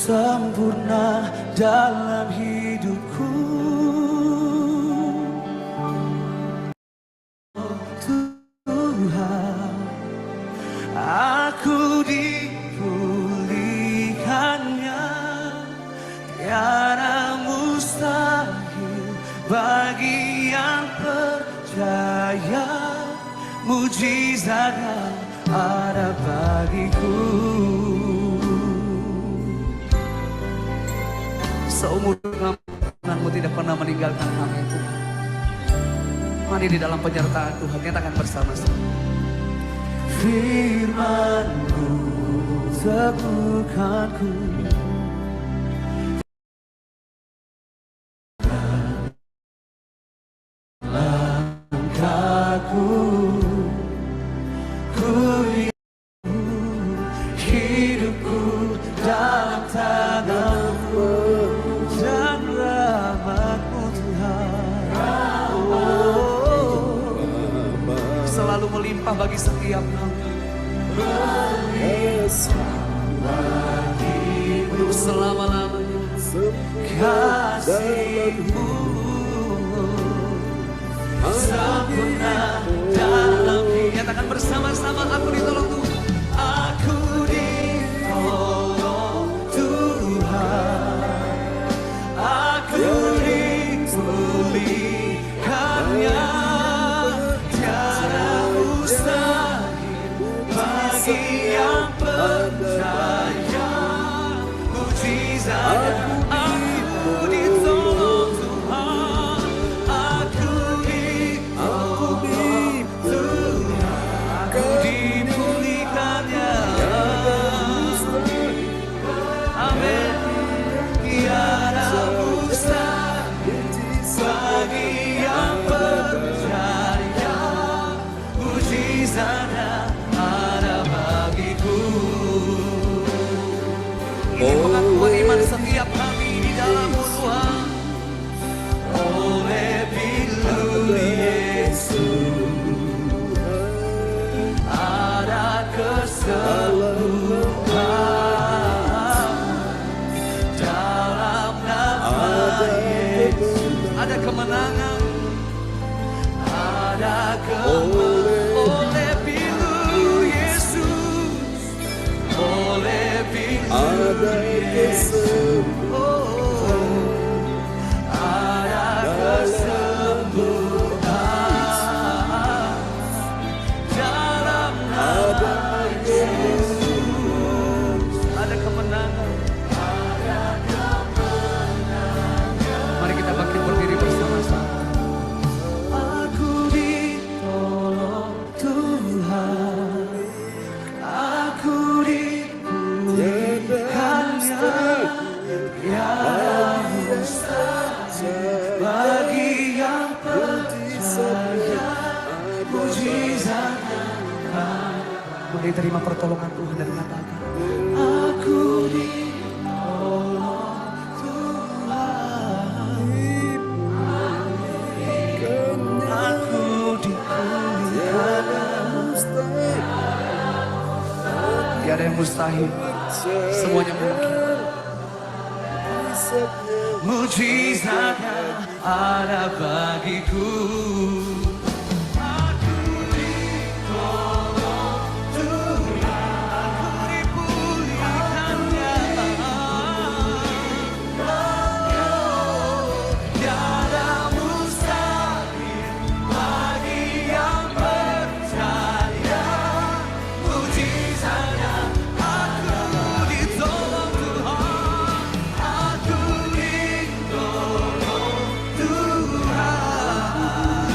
sempurna dalam hidupku. Tuhan, aku dipulihkannya, tiada mustahil bagi yang percaya. Mujizatnya ada bagiku. Seumur Tuhanmu tidak pernah meninggalkan kami, Tuhan. Mari di dalam penyertaan Tuhan nyatakan bersama-sama. Firman-Mu teguhkanku, langkahku, hidupku dalam tangan-Mu, dan rahmat-Mu Tuhan, selalu melimpah bagi setiap hamba. Untuk selama-lamanya kasih-Mu sempurna dalam hidup. Nyatakan bersama-sama, aku ditolong Tuhan. Aku ditolong Tuhan, aku dipulihkannya, tiada mustahil bagi yang percaya. Mujizat aku ditolong Tuhan, aku ditolong Tuhan, aku dipulihkannya. Amin. Tiada mustahil bagi yang percaya. Mujizatnya ada bagiku. Ini pengakuan iman setiap kami di dalam-Mu Tuhan. Oleh pilu Yesus ada kesembuhan, dalam nama Yesus ada kemenangan, ada kemenangan. Oleh pilu Yesus, oleh pilu Yesus, ada kesembuhan, dalam nama Yesus ada kemenangan. Mari kita bangkit berdiri bersama-sama. Aku ditolong Tuhan, aku dipulihkannya, tiada mustahil bagi yang percaya. Mujizatnya. Boleh terima pertolongan Tuhan dan katakan, aku ditolong Tuhan, aku dipulihkan. Tiada yang mustahil, semuanya mungkin. Mujizatnya ada bagiku. Aku ditolong Tuhan, aku dipulihkannya. Tiada mustahil bagi yang percaya. Mujizatnya aku ditolong Tuhan, aku ditolong Tuhan,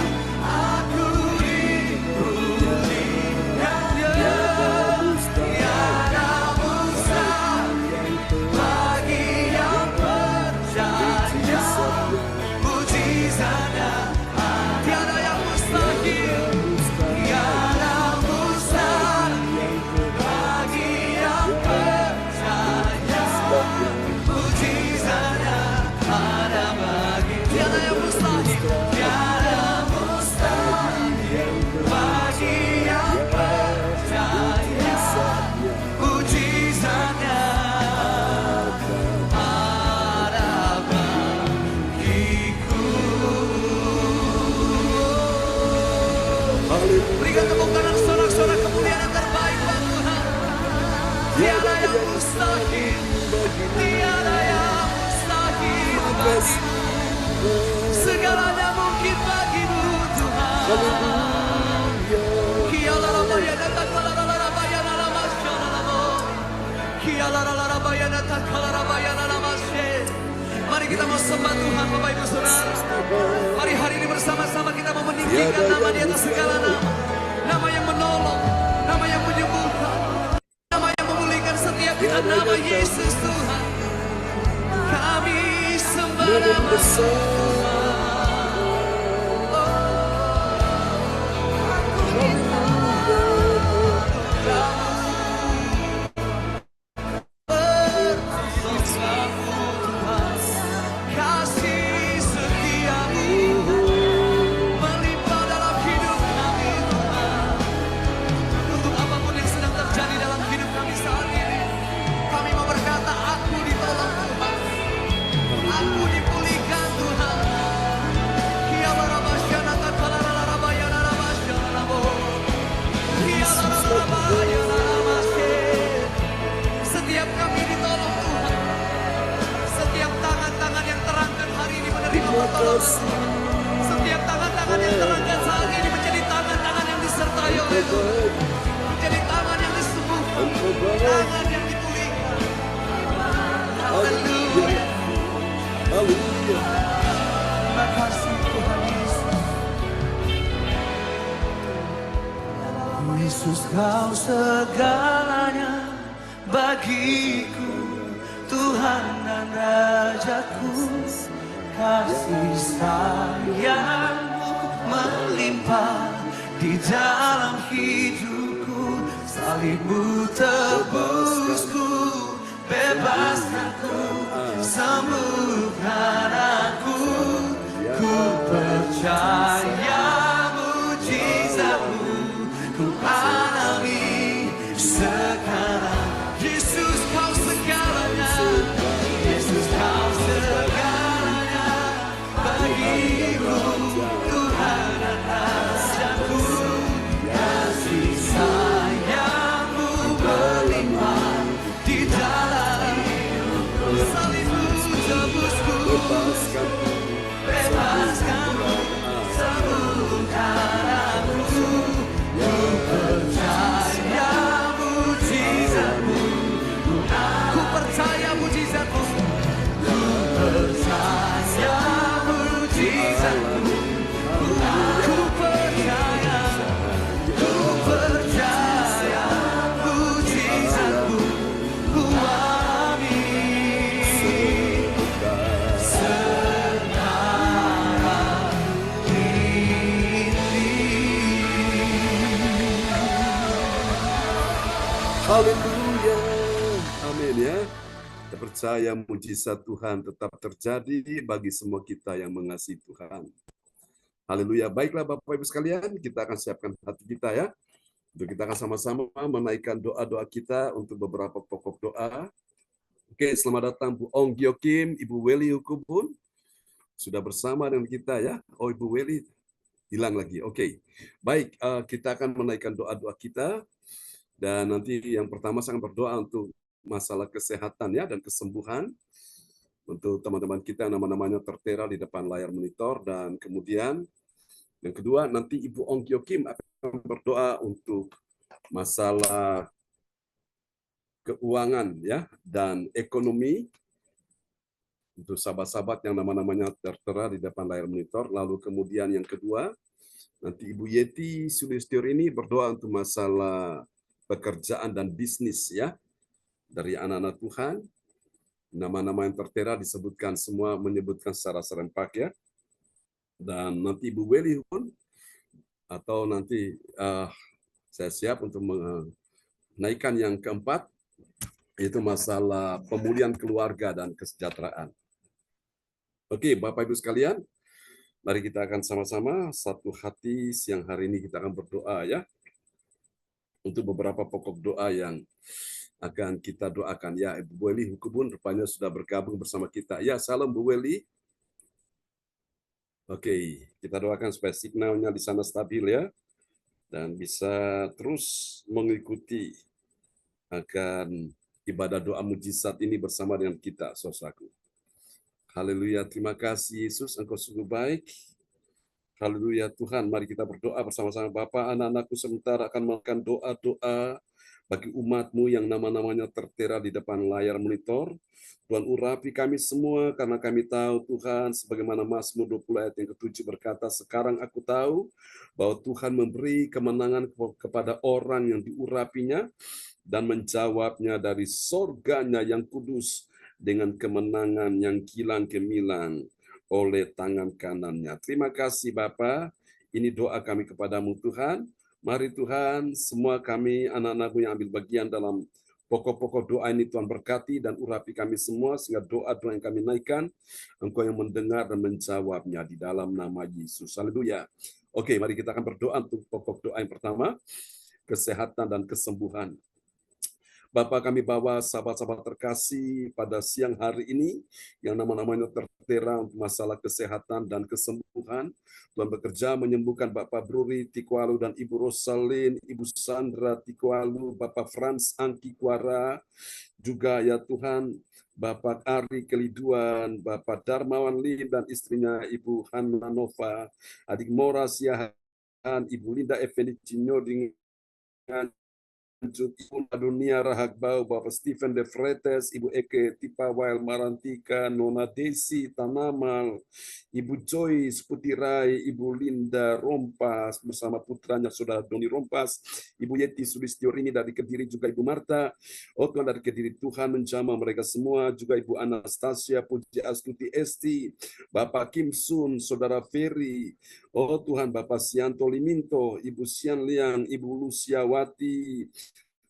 Mari kita mau sembah Tuhan, Bapak Ibu Saudara. Mari hari ini bersama-sama kita mau meninggikan nama di atas segala nama. Nama yang menolong, nama yang menyembuhkan, nama yang memulihkan setiap kita, nama Yesus Tuhan. Kami sembah nama Tuhan. Setiap kami ditolong Tuhan. Setiap tangan-tangan yang terangkat hari ini menerima pertolongan. Setiap tangan-tangan yang terangkat saat ini menjadi tangan-tangan yang disertai oleh Tuhan. Menjadi tangan yang disembuhkan, tangan yang dipulihkan. Haleluya. Haleluya. Terima kasih Tuhan Yesus. Yesus kau segalanya bagiku, Tuhan dan Rajaku. Kasih sayangmu melimpah di dalam hidupku. Salibmu tebusku, bebaskanku, sembuhkan aku. Ku percaya mujizatmu, ku alami sekarang. Yesus kau segalanya, Yesus kau segalanya bagiku, Tuhan dan Rajaku. Kasih sayangmu melimpah di dalam hidupku. Salibmu tebusku, bebaskanku, sembuhkan aku. Ku percaya mujizatmu, ku percaya mujizatmu, ku percaya mujizatmu, ku percaya mujizatmu, ku amin sekarang ini. Haleluya. Amin ya. Kita percaya mujizat Tuhan tetap terjadi bagi semua kita yang mengasihi Tuhan. Haleluya. Baiklah Bapak Ibu sekalian, kita akan siapkan hati kita ya. Untuk kita akan sama-sama menaikkan doa-doa kita untuk beberapa pokok doa. Oke, selamat datang Bu Ong Gyo Kim, Ibu Weli Hukubun. Sudah bersama dengan kita ya. Oh, Ibu Weli hilang lagi. Oke. Baik, kita akan menaikkan doa-doa kita. Dan nanti yang pertama saya akan berdoa untuk masalah kesehatan ya dan kesembuhan untuk teman-teman kita nama-namanya tertera di depan layar monitor. Dan kemudian yang kedua nanti Ibu Ong Gyo Kim akan berdoa untuk masalah keuangan ya dan ekonomi untuk sahabat-sahabat yang nama-namanya tertera di depan layar monitor. Lalu kemudian yang kedua nanti Ibu Yeti Sulistyorini berdoa untuk masalah pekerjaan dan bisnis ya dari anak-anak Tuhan. Nama-nama yang tertera disebutkan semua menyebutkan secara serempak ya. Dan nanti Ibu Weli pun atau nanti saya siap untuk menaikkan yang keempat, yaitu masalah pemulihan keluarga dan kesejahteraan. Oke, Bapak Ibu sekalian, mari kita akan sama-sama satu hati siang hari ini kita akan berdoa ya. Untuk beberapa pokok doa yang akan kita doakan. Ya, Ibu Weli Hukubun rupanya sudah bergabung bersama kita. Ya, salam Bu Weli. Oke, kita doakan supaya signalnya di sana stabil ya. Dan bisa terus mengikuti akan ibadah doa mujizat ini bersama dengan kita, saudaraku. Haleluya, terima kasih Yesus, Engkau sungguh baik. Haleluya Tuhan, mari kita berdoa bersama-sama. Bapa, anak-anakku sementara akan melakukan doa-doa bagi umat-Mu yang nama-namanya tertera di depan layar monitor. Tuhan urapi kami semua karena kami tahu Tuhan, sebagaimana Mazmur 20 ayat yang ke-7 berkata, sekarang aku tahu bahwa Tuhan memberi kemenangan kepada orang yang diurapinya dan menjawabnya dari sorganya yang kudus dengan kemenangan yang kilang gemilang oleh tangan kanannya. Terima kasih Bapa. Ini doa kami kepadamu Tuhan. Mari Tuhan, semua kami anak-anak-Mu yang ambil bagian dalam pokok-pokok doa ini Tuhan berkati dan urapi kami semua sehingga doa-doa yang kami naikkan Engkau yang mendengar dan menjawabnya di dalam nama Yesus. Haleluya. Oke, mari kita akan berdoa untuk pokok doa yang pertama, kesehatan dan kesembuhan. Bapak, kami bawa sahabat-sahabat terkasih pada siang hari ini yang nama-namanya tertera untuk masalah kesehatan dan kesembuhan. Tuhan bekerja menyembuhkan Bapak Bruri Tikwalu dan Ibu Rosalin, Ibu Sandra Tikwalu, Bapak Frans Angkikwara, juga ya Tuhan Bapak Ari Keliduan, Bapak Darmawan Lim dan istrinya Ibu Hanna Nova, adik Mora Siahan, Ibu Linda Effendi Cinyo dengan Ibu Dunia Rahagbau, Bapak Stephen De Fretes, Ibu Eke Tipawal Marantika, Nona Desi Tanamal, Ibu Joyce Putirai, Ibu Linda Rompas, bersama putranya Saudara Doni Rompas, Ibu Yeti Sulistiorini dari Kediri, juga Ibu Marta, Tuhan dari Kediri, Tuhan menjamah mereka semua, juga Ibu Anastasia, Puji Astuti Esti, Bapak Kim Sun, Saudara Ferry, Tuhan Bapak Sianto Liminto, Ibu Sian Liang, Ibu Luciawati,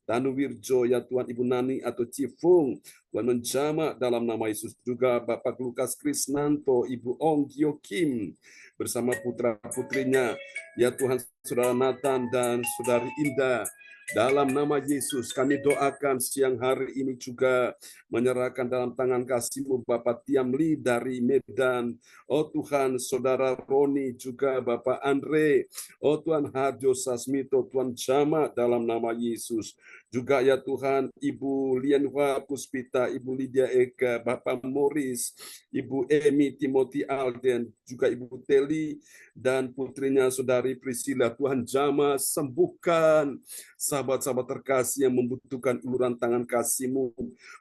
Tanu Wirjo, ya Tuhan Ibu Nani atau Cifung, Tuhan menjamah dalam nama Yesus, juga Bapak Lukas Krisnanto, Ibu Ong Gyo Kim, bersama putra-putrinya, ya Tuhan Saudara Nathan dan Saudari Indah, dalam nama Yesus kami doakan siang hari ini juga menyerahkan dalam tangan kasih-Mu Bapak Tiam Li dari Medan, Tuhan Saudara Roni, juga Bapak Andre, Tuhan Harjo Sasmito, Tuhan jama dalam nama Yesus. Juga ya Tuhan, Ibu Lianhua Puspita, Ibu Lydia Eka, Bapak Morris, Ibu Emi Timothy Alden, juga Ibu Teli dan putrinya Saudari Priscilla. Tuhan jama sembuhkan sahabat-sahabat terkasih yang membutuhkan uluran tangan kasih-Mu.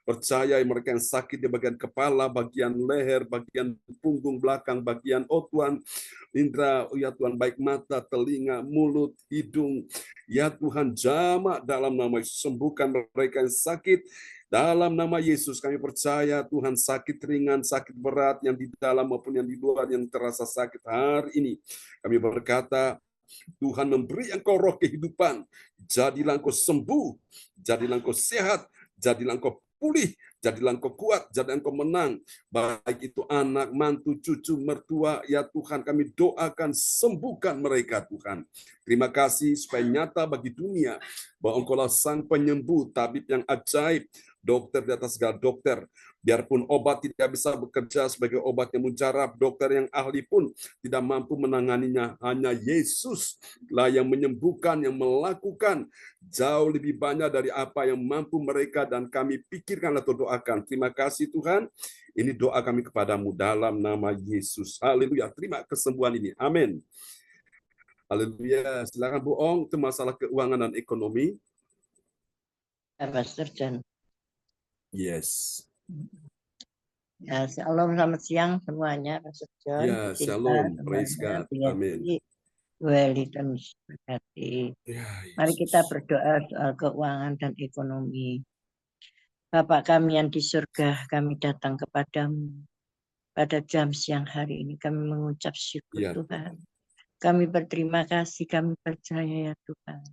Percaya mereka yang sakit di bagian kepala, bagian leher, bagian punggung belakang, bagian Tuhan, indra, ya Tuhan, baik mata, telinga, mulut, hidung, ya Tuhan jama dalam nama Yesus, sembuhkan mereka yang sakit. Dalam nama Yesus kami percaya Tuhan, sakit ringan, sakit berat yang di dalam maupun yang di luar yang terasa sakit hari ini. Kami berkata, Tuhan memberi engkau roh kehidupan, jadilah engkau sembuh, jadilah engkau sehat, jadilah engkau pulih, jadilah engkau kuat, jadilah engkau menang. Baik itu anak, mantu, cucu, mertua, ya Tuhan kami doakan sembuhkan mereka Tuhan. Terima kasih supaya nyata bagi dunia bahwa engkau lah sang penyembuh, tabib yang ajaib, dokter di atas segala dokter. Biarpun obat tidak bisa bekerja sebagai obat yang mujarab, dokter yang ahli pun tidak mampu menanganinya. Hanya Yesus lah yang menyembuhkan, yang melakukan jauh lebih banyak dari apa yang mampu mereka dan kami pikirkan atau doakan. Terima kasih Tuhan. Ini doa kami kepadamu dalam nama Yesus. Haleluya. Terima kesembuhan ini. Amin. Haleluya. Silakan Bu Ong, itu masalah keuangan dan ekonomi. Pastor John. Yes. Ya, shalom, selamat siang semuanya, Pastor John. Ya, shalom. Praise God. Amin. Weli dan berkati. Ya, Mari kita berdoa soal keuangan dan ekonomi. Bapak kami yang di surga, kami datang kepadamu pada jam siang hari ini. Kami mengucap syukur ya. Tuhan. Kami berterima kasih, kami percaya ya Tuhan.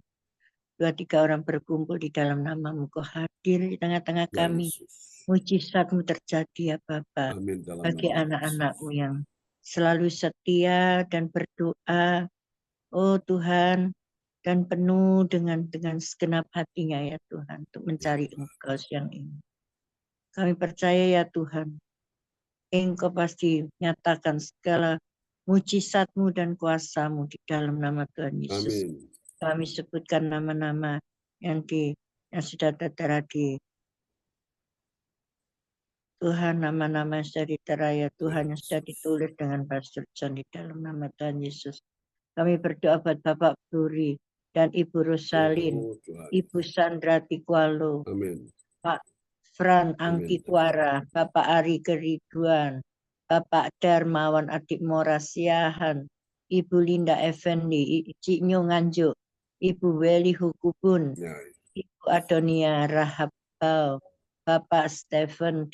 2-3 orang berkumpul di dalam nama-Mu, Kau hadir di tengah-tengah Ya, kami. Yesus. Mujizat-Mu terjadi ya Bapak. Amin dalam Bagi nama anak-anak-Mu yang selalu setia dan berdoa, oh Tuhan, dan penuh dengan segenap hatinya ya Tuhan, untuk mencari Engkau siang ini. Kami percaya ya Tuhan, Engkau pasti nyatakan segala mujizat-Mu dan kuasa-Mu di dalam nama Tuhan Yesus. Amin. Kami sebutkan nama-nama yang sudah tertera di Tuhan, nama-nama yang sudah ditera ya Tuhan, yang sudah ditulis dengan Pastor John di dalam nama Tuhan Yesus. Kami berdoa buat Bapak Bruri, dan Ibu Rosalin, Oh, Tuhan. Ibu Sandra Tikwalo, Amin. Pak Fran Amin. Angkitwara, Bapak Ari Keriduan, Bapak Darmawan Adik Morasiahan, Ibu Linda Effendi, Cik Nyo Nganjuk, Ibu Weli Hukubun, Ya, Ibu Adonia Rahabau, Bapak Stephen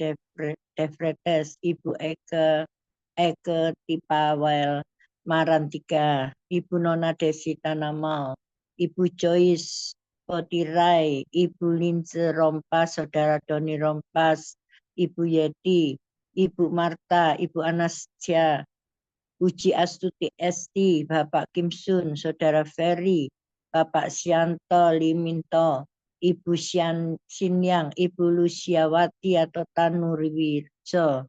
Devretes, Ibu Eke Tipawel Marantika, Ibu Nona Desi Tanamal, Ibu Joyce Potirai, Ibu Linze Rompas, Saudara Doni Rompas, Ibu Yeti, Ibu Marta, Ibu Anastia, Uji Astuti Esti, Bapak Kim Sun, Saudara Ferry, Bapak Sianto Liminto, Ibu Sinyang, Ibu Luciawati atau Tanurwirjo,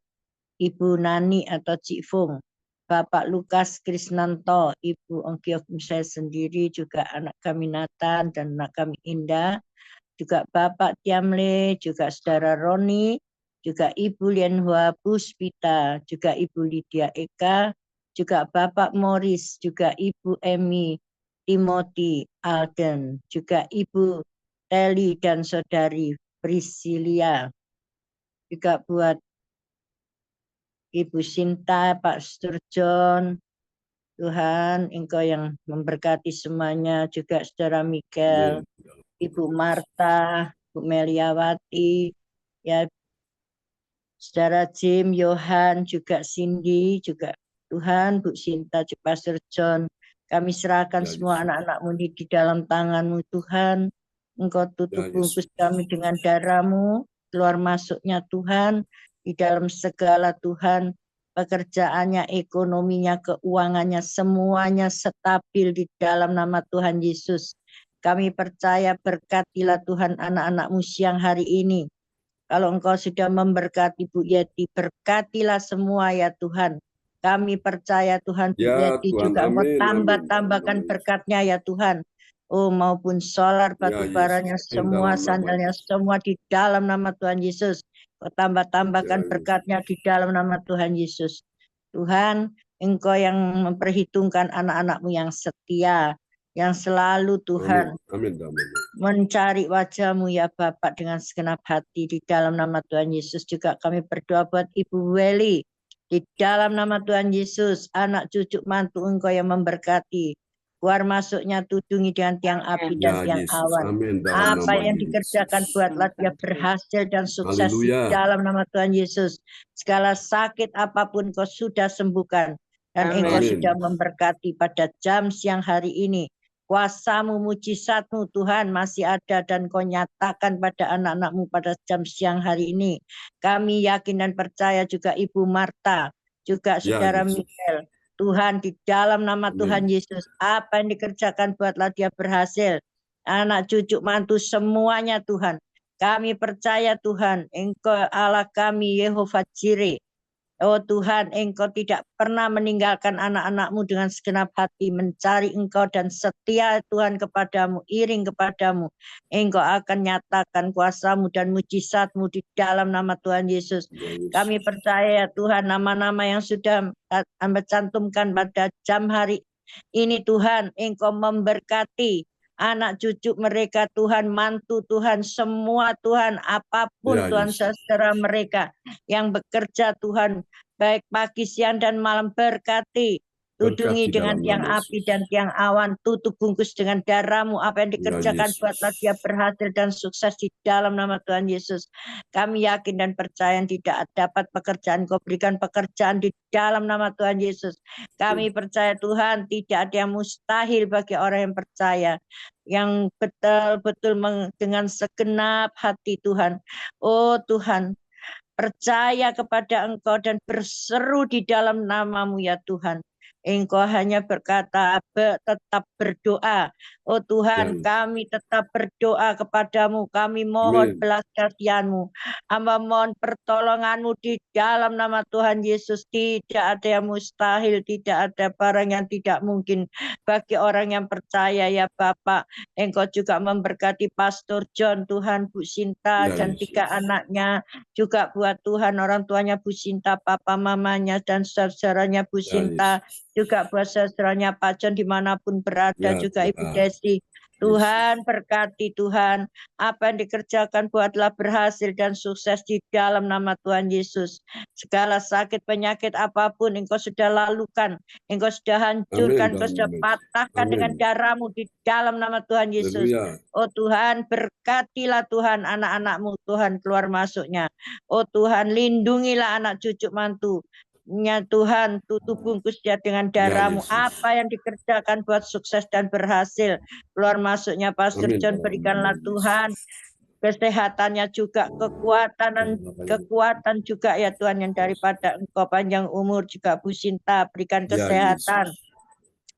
Ibu Nani atau Cik Fung, Bapak Lukas Krisnanto, Ibu Ongkiokum saya sendiri, juga anak kami Nathan dan anak kami Indah, juga Bapak Tiamle, juga Saudara Roni, juga Ibu Lianhua Puspita, juga Ibu Lydia Eka, juga Bapak Morris, juga Ibu Emi Timothy Alden, juga Ibu Teli dan Saudari Priscilia, juga buat Ibu Sinta, Pak Sturjon, Tuhan Engkau yang memberkati semuanya, juga Saudara Mikel, amin. Ibu Marta, Bu Meliawati, ya Saudara Jim, Johan, juga Cindy, juga Tuhan, Bu Sinta, Pastor John, kami serahkan Ya, semua Yesus. anak-anakmu di dalam tangan-Mu Tuhan. Engkau tutup Ya, bungkus Yesus. kami dengan darah-Mu, keluar masuknya Tuhan, di dalam segala Tuhan, pekerjaannya, ekonominya, keuangannya, semuanya stabil di dalam nama Tuhan Yesus. Kami percaya berkatilah Tuhan anak-anak-Mu siang hari ini. Kalau Engkau sudah memberkati Bu Yeti, berkatilah semua ya Tuhan. Kami percaya Tuhan Bu Ya, Yeti Tuhan. juga Engkau Amin. Amin. tambah-tambahkan Amin. berkatnya ya Tuhan. Oh, maupun solar, Ya, batu Yesus. baranya, Amin. semua Dalam nama sandalnya, Yesus. semua di dalam nama Tuhan Yesus. Kau Ya, tambah-tambahkan Yesus. berkatnya di dalam nama Tuhan Yesus. Tuhan, Engkau yang memperhitungkan anak-anak-Mu yang setia, yang selalu Tuhan Amin. Amin. mencari wajah-Mu ya Bapak dengan segenap hati di dalam nama Tuhan Yesus. Juga kami berdoa buat Ibu Weli di dalam nama Tuhan Yesus, anak cucu mantu Engkau yang memberkati, keluar masuknya tudungi dengan tiang api dan Ya, tiang Yesus. awan. Amin. Dalam Apa nama yang Yesus. dikerjakan buatlah dia berhasil dan sukses di Haleluya. dalam nama Tuhan Yesus. Segala sakit apapun Kau sudah sembuhkan dan Engkau Amin. sudah memberkati pada jam siang hari ini. Kuasa-Mu, mujizat-Mu Tuhan masih ada dan Kau nyatakan pada anak-anak-Mu pada jam siang hari ini. Kami yakin dan percaya juga Ibu Marta, juga Ya, Saudara Yesus. Michael. Tuhan di dalam nama Amin. Tuhan Yesus, apa yang dikerjakan buatlah dia berhasil. Anak cucu mantu semuanya Tuhan. Kami percaya Tuhan, Engkau Allah kami Yehova Jireh. Oh Tuhan, Engkau tidak pernah meninggalkan anak-anak-Mu dengan segenap hati, mencari Engkau dan setia Tuhan kepadamu, iring kepadamu. Engkau akan nyatakan kuasa-Mu dan mujizat-Mu di dalam nama Tuhan Yesus. Ya, Yesus. Kami percaya Tuhan, nama-nama yang sudah Amba cantumkan pada jam hari ini Tuhan, Engkau memberkati anak cucu mereka Tuhan, mantu Tuhan, semua Tuhan, apapun Ya, Tuhan Yesus. saudara mereka yang bekerja Tuhan, baik pagi, siang, dan malam berkati. Tudungi Berkati dengan dalam tiang nama api Yesus. dan tiang awan, tutup bungkus dengan darah-Mu. Apa yang Ya, dikerjakan Yesus. buatlah dia berhasil dan sukses di dalam nama Tuhan Yesus. Kami yakin dan percaya tidak dapat pekerjaan, Kau berikan pekerjaan di dalam nama Tuhan Yesus. Kami percaya Tuhan tidak ada yang mustahil bagi orang yang percaya, yang betul-betul dengan segenap hati Tuhan. Oh Tuhan, percaya kepada Engkau dan berseru di dalam nama-Mu ya Tuhan. Engkau hanya berkata tetap berdoa. Oh Tuhan, Ya, kami tetap berdoa kepadamu. Kami mohon Amin. belas kasihan-Mu. Hamba mohon pertolongan-Mu di dalam nama Tuhan Yesus. Tidak ada yang mustahil, tidak ada barang yang tidak mungkin bagi orang yang percaya ya Bapak. Engkau juga memberkati Pastor John, Tuhan, Bu Sinta, Ya, dan 3 Yesus. anaknya. Juga buat Tuhan orang tuanya Bu Sinta, papa mamanya, dan saudaranya Bu Ya, Sinta. Yesus. Juga buat saudaranya Pak John dimanapun berada, Ya, juga Ibu Tuhan. Desi. Tuhan berkati Tuhan. Apa yang dikerjakan buatlah berhasil dan sukses di dalam nama Tuhan Yesus. Segala sakit penyakit apapun Engkau sudah lalukan. Engkau sudah hancurkan. Amin, Engkau sudah Tuhan. patahkan dengan Amin. darah-Mu di dalam nama Tuhan Yesus. Haleluya. Oh Tuhan, berkatilah Tuhan anak-anak-Mu, Tuhan keluar masuknya. Oh Tuhan, lindungilah anak cucu mantu. Ya Tuhan, tutup bungkus dia dengan Ya, darah-Mu. Yesus. Apa yang dikerjakan buat sukses dan berhasil. Keluar masuknya Pastor Amin, John, Tuhan. berikanlah Amin, Tuhan Yesus. kesehatannya juga, kekuatan juga ya Tuhan yang daripada Engkau, panjang umur juga Bu Sinta, berikan Ya, kesehatan, Yesus.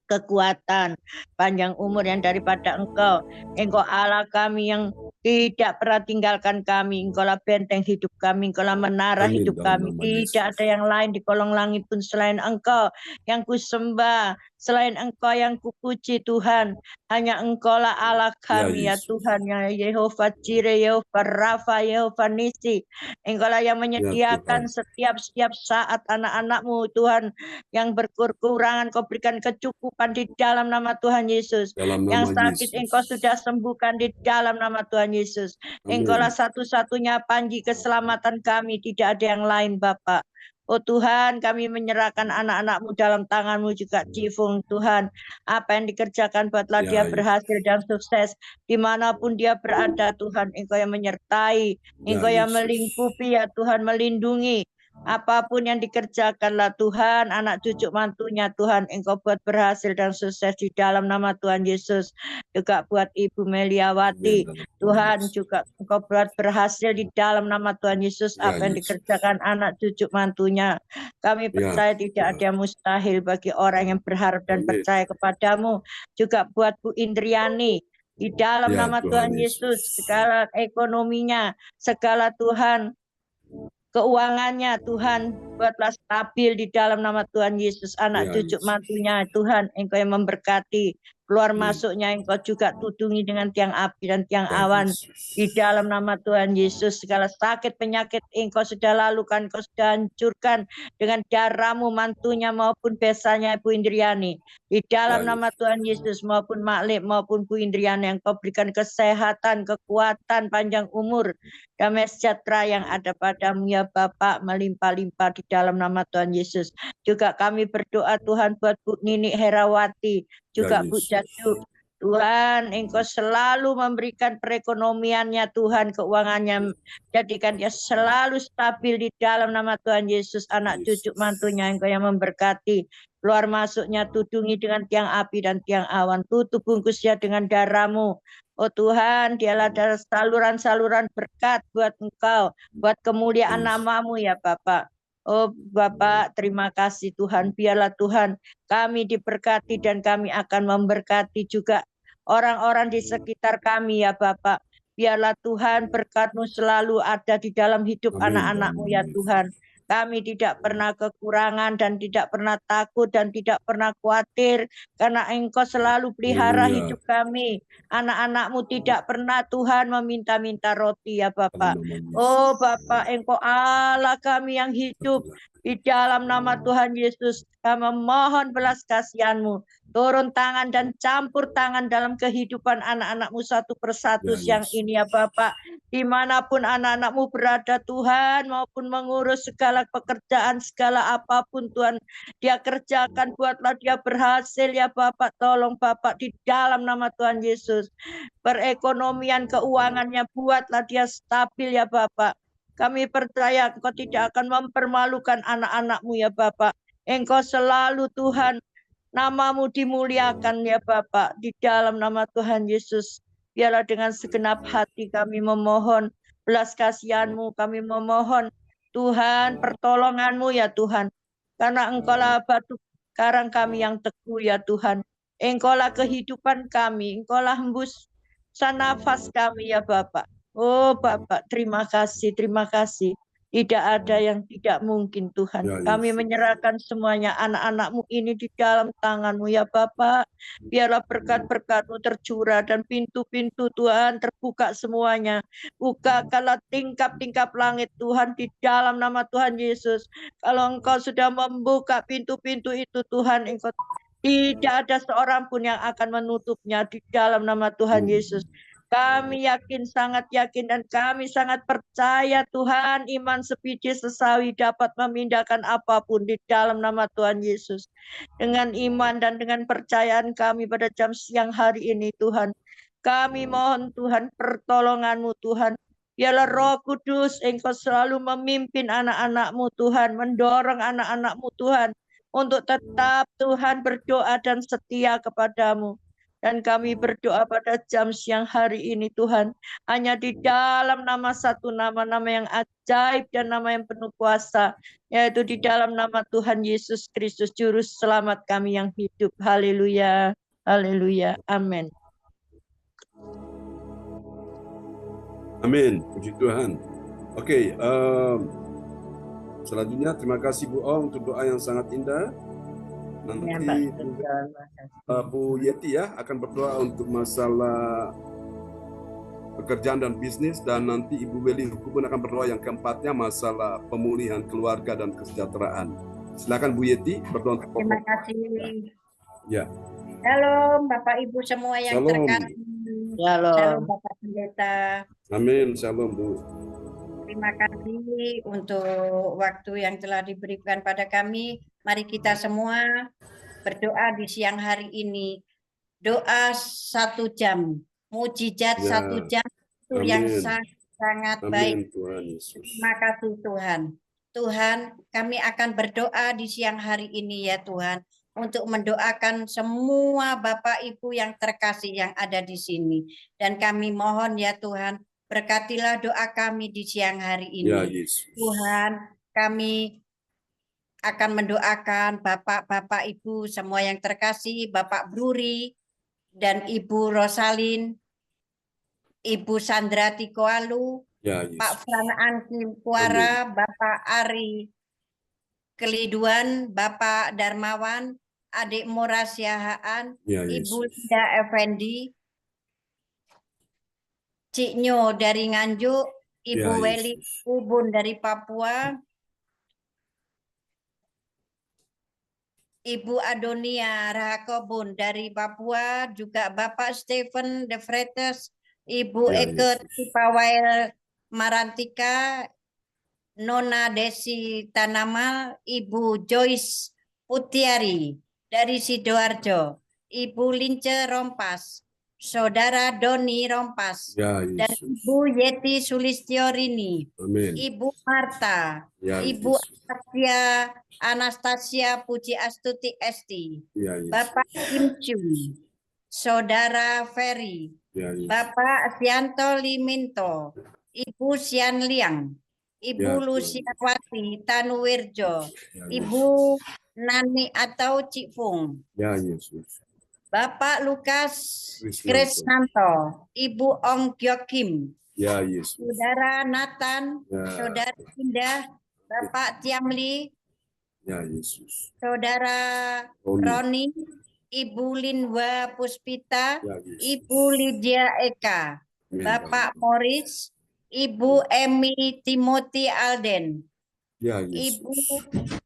kekuatan, panjang umur yang daripada Engkau. Engkau Allah kami yang tidak pernah tinggalkan kami. Engkau lah benteng hidup kami. Engkau lah menara Amin, hidup dalam kami. nama Tidak Yesus. ada yang lain di kolong langit pun selain Engkau yang kusembah. Selain Engkau yang kupuji Tuhan. Hanya Engkau lah Allah Ya, kami ya Yesus. Tuhan. Ya Yehova Jireh, Yehova Rafa, Yehova Nisi. Engkau lah yang menyediakan Tuhan. setiap saat anak-anak-Mu Tuhan yang berkekurangan, Kau berikan kecukupan di dalam nama Tuhan Yesus. Dalam Yang nama sakit Yesus. Engkau sudah sembuhkan di dalam nama Tuhan Yesus. Engkau lah Amin. satu-satunya panji keselamatan kami, tidak ada yang lain Bapak. Oh Tuhan, kami menyerahkan anak-anak-Mu dalam tangan-Mu juga, Jifung Tuhan. Apa yang dikerjakan buatlah Ya, dia Yesus. berhasil dan sukses. Dimanapun dia berada Tuhan, Engkau yang menyertai. Ya, Engkau yang Yesus. melingkupi ya Tuhan, melindungi. Apapun yang dikerjakanlah Tuhan, anak cucu mantunya Tuhan, Engkau buat berhasil dan sukses di dalam nama Tuhan Yesus. Juga buat Ibu Amin, Meliawati, dalam nama Tuhan Yesus. juga Engkau buat berhasil di dalam nama Tuhan Yesus. Ya, Apa yang Yesus. dikerjakan anak cucu mantunya, kami Ya, percaya tidak Tuhan. ada yang mustahil bagi orang yang berharap dan Amin. percaya kepadamu. Juga buat Bu Indriani, di dalam Ya, nama Tuhan Tuhan Yesus, Yesus. segala ekonominya, segala Tuhan keuangannya Tuhan, buatlah stabil di dalam nama Tuhan Yesus. Anak Ya, cucu Yesus. mantunya Tuhan, Engkau yang memberkati. Keluar Amin. masuknya Engkau juga tudungi dengan tiang api dan tiang Ya, awan. Yesus. Di dalam nama Tuhan Yesus, segala sakit penyakit Engkau sudah lalukan, Engkau sudah hancurkan dengan darah-Mu, mantunya maupun besarnya Bu Indriani. Di dalam Ya, nama Yesus. Tuhan Yesus maupun Maklip maupun Bu Indriani, yang Kau berikan kesehatan, kekuatan, panjang umur, damai sejahtera yang ada padamu ya Bapak, melimpah-limpah di dalam nama Tuhan Yesus. Juga kami berdoa Tuhan buat Bu Nini Herawati, Ya, juga Bu Yesus. Jaju. Tuhan, Engkau selalu memberikan perekonomiannya Tuhan, keuangannya. Jadikan dia selalu stabil di dalam nama Tuhan Yesus. Anak cucu mantunya Engkau yang memberkati. Keluar masuknya tudungi dengan tiang api dan tiang awan. Tutup bungkusnya dengan darah-Mu. Oh Tuhan, dialah adalah saluran-saluran berkat buat Engkau, buat kemuliaan Yes. nama-Mu ya Bapak. Oh Bapak, terima kasih Tuhan. Biarlah Tuhan kami diberkati dan kami akan memberkati juga orang-orang di sekitar kami ya Bapak. Biarlah Tuhan berkat-Mu selalu ada di dalam hidup Amin. anak-anak-Mu ya Tuhan. Kami tidak pernah kekurangan dan tidak pernah takut dan tidak pernah khawatir karena Engkau selalu pelihara Haleluya. hidup kami. Anak-anak-Mu tidak pernah Tuhan meminta-minta roti ya Bapak. Dalam nama Yesus. Oh Bapak, Engkau Allah kami yang hidup. Di dalam nama Tuhan Yesus, kami mohon belas kasihan-Mu. Turun tangan dan campur tangan dalam kehidupan anak-anak-Mu satu persatu Ya, siang Yesus. ini ya Bapak. Dimanapun anak-anak-Mu berada Tuhan, maupun mengurus segala pekerjaan, segala apapun Tuhan, dia kerjakan, buatlah dia berhasil ya Bapak. Tolong Bapak di dalam nama Tuhan Yesus. Perekonomian keuangannya buatlah dia stabil ya Bapak. Kami percaya Engkau tidak akan mempermalukan anak-anak-Mu ya Bapak. Engkau selalu Tuhan, nama-Mu dimuliakan ya Bapak. Di dalam nama Tuhan Yesus, biarlah dengan segenap hati kami memohon belas kasihan-Mu, kami memohon Tuhan pertolongan-Mu ya Tuhan. Karena Engkau lah batu karang kami yang teguh ya Tuhan. Engkau lah kehidupan kami, Engkau lah hembus nafas kami ya Bapak. Oh Bapak, terima kasih, terima kasih. Tidak ada yang tidak mungkin Tuhan. Ya, Kami Yesus. menyerahkan semuanya anak-anak-Mu ini di dalam tangan-Mu ya Bapak. Biarlah berkat-berkat-Mu tercurah dan pintu-pintu Tuhan terbuka semuanya. Bukakanlah tingkap-tingkap langit Tuhan di dalam nama Tuhan Yesus. Kalau Engkau sudah membuka pintu-pintu itu Tuhan, Engkau Tidak ada seorang pun yang akan menutupnya di dalam nama Tuhan Yesus. Kami yakin, sangat yakin, dan kami sangat percaya Tuhan, iman sepiji sesawi dapat memindahkan apapun di dalam nama Tuhan Yesus. Dengan iman dan dengan percayaan kami pada jam siang hari ini Tuhan, kami mohon Tuhan pertolongan-Mu Tuhan. Biarlah Roh Kudus Engkau selalu memimpin anak-anak-Mu Tuhan, mendorong anak-anak-Mu Tuhan, untuk tetap Tuhan berdoa dan setia kepadamu. Dan kami berdoa pada jam siang hari ini Tuhan, hanya di dalam nama satu nama-nama yang ajaib dan nama yang penuh kuasa, yaitu di dalam nama Tuhan Yesus Kristus, Juru Selamat kami yang hidup. Haleluya, haleluya, amin. Amin, puji Tuhan. Oke, selanjutnya terima kasih Bu Ong untuk doa yang sangat indah. Ya, Nanti Pak. Bu Yeti ya akan berdoa untuk masalah pekerjaan dan bisnis, dan nanti Ibu Beli Hukubun akan berdoa yang keempatnya masalah pemulihan keluarga dan kesejahteraan. Silakan Bu Yeti berdoa untuk Terima pokok. kasih. Ya. Shalom Bapak Ibu semua yang Shalom. terkasih. Shalom. Shalom Bapak Pendeta. Amin, shalom Bu. Terima kasih untuk waktu yang telah diberikan pada kami. Mari kita semua berdoa di siang hari ini. Doa 1 jam, mujizat Ya. 1 jam itu Amin. yang sangat baik. Amin Tuhan Yesus. Terima kasih Tuhan. Tuhan, kami akan berdoa di siang hari ini ya Tuhan, untuk mendoakan semua Bapak Ibu yang terkasih yang ada di sini. Dan kami mohon ya Tuhan, berkatilah doa kami di siang hari ini. Ya Yesus. Tuhan, kami akan mendoakan Bapak-Bapak Ibu semua yang terkasih, Bapak Bruri dan Ibu Rosalin, Ibu Sandra Tikoalu, Ya Yesus. Pak Fran Angkim Kuara, Bapak Ari Keliduan, Bapak Darmawan, Adik Mora Siahaan, Ya Ibu Yesus. Linda Effendi, Cik Nyo dari Nganjuk, Ibu Ya, Weli Yesus. Ubun dari Papua, Ibu Adonia Rahakobun dari Papua, juga Bapak Stephen De Vretes, Ibu Ya, Eke Yesus. Tipawail Marantika, Nona Desi Tanamal, Ibu Joyce Putiari dari Sidoarjo, Ibu Lince Rompas, Saudara Doni Rompas, Ya dan Yesus. Ibu Yeti Sulistiorini, Amin. Ibu Marta, Ya Ibu Yesus. Anastasia Puji Astuti Esti, Ya Yesus. Bapak Kim Chung, Saudara Ferry, Ya Yesus. Bapak Sianto Liminto, Ibu Sian Liang, Ibu Ya, Luciawati Tanuwirjo, Ya Ibu Nani atau Cik Fung, Ya Yesus. Bapak Lukas Krisnanto. Krisnanto, Ibu Ong Gyok Kim, Ya Yesus. Saudara Nathan, Ya. Saudara Indah, Bapak Tiamli, Ya Yesus. Saudara Roni, Ibu Linwa Puspita, Ya Yesus. Ibu Lydia Eka, Amin. Bapak Morris, Ibu Emi Timothy Alden, Ya Ibu Yesus.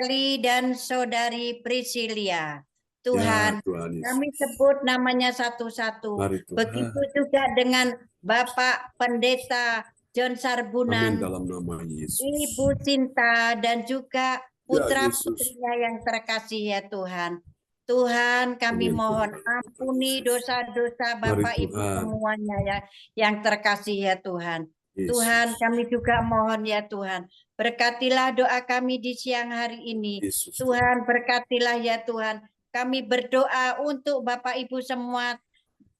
Eli dan Saudari Priscilia. Tuhan, Ya, Tuhan Yesus. kami sebut namanya satu-satu. Mari, Tuhan. Begitu juga dengan Bapak Pendeta John Amin Sarbunan, dalam nama Yesus. Ibu Cinta, dan juga Yesus. putra-putrinya yang terkasih ya Tuhan. Tuhan, kami Amin, mohon Tuhan. ampuni Yesus. dosa-dosa Mari, Bapak Ibu Tuhan. semuanya ya yang terkasih ya Tuhan. Yesus. Tuhan, kami juga mohon ya Tuhan, berkatilah doa kami di siang hari ini. Yesus. Tuhan, berkatilah ya Tuhan. Kami berdoa untuk Bapak Ibu semua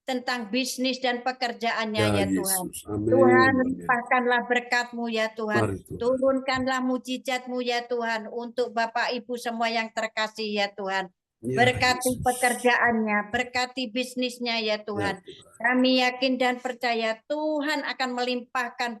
tentang bisnis dan pekerjaannya ya Tuhan. Yesus. Amin. Tuhan, Amin. limpahkanlah berkat-Mu ya Tuhan. Mari, Tuhan. Turunkanlah mujizat-Mu ya Tuhan untuk Bapak Ibu semua yang terkasih ya Tuhan. Ya, Berkati Yesus. pekerjaannya, berkati bisnisnya ya Tuhan. Ya, Tuhan. Kami yakin dan percaya Tuhan akan melimpahkan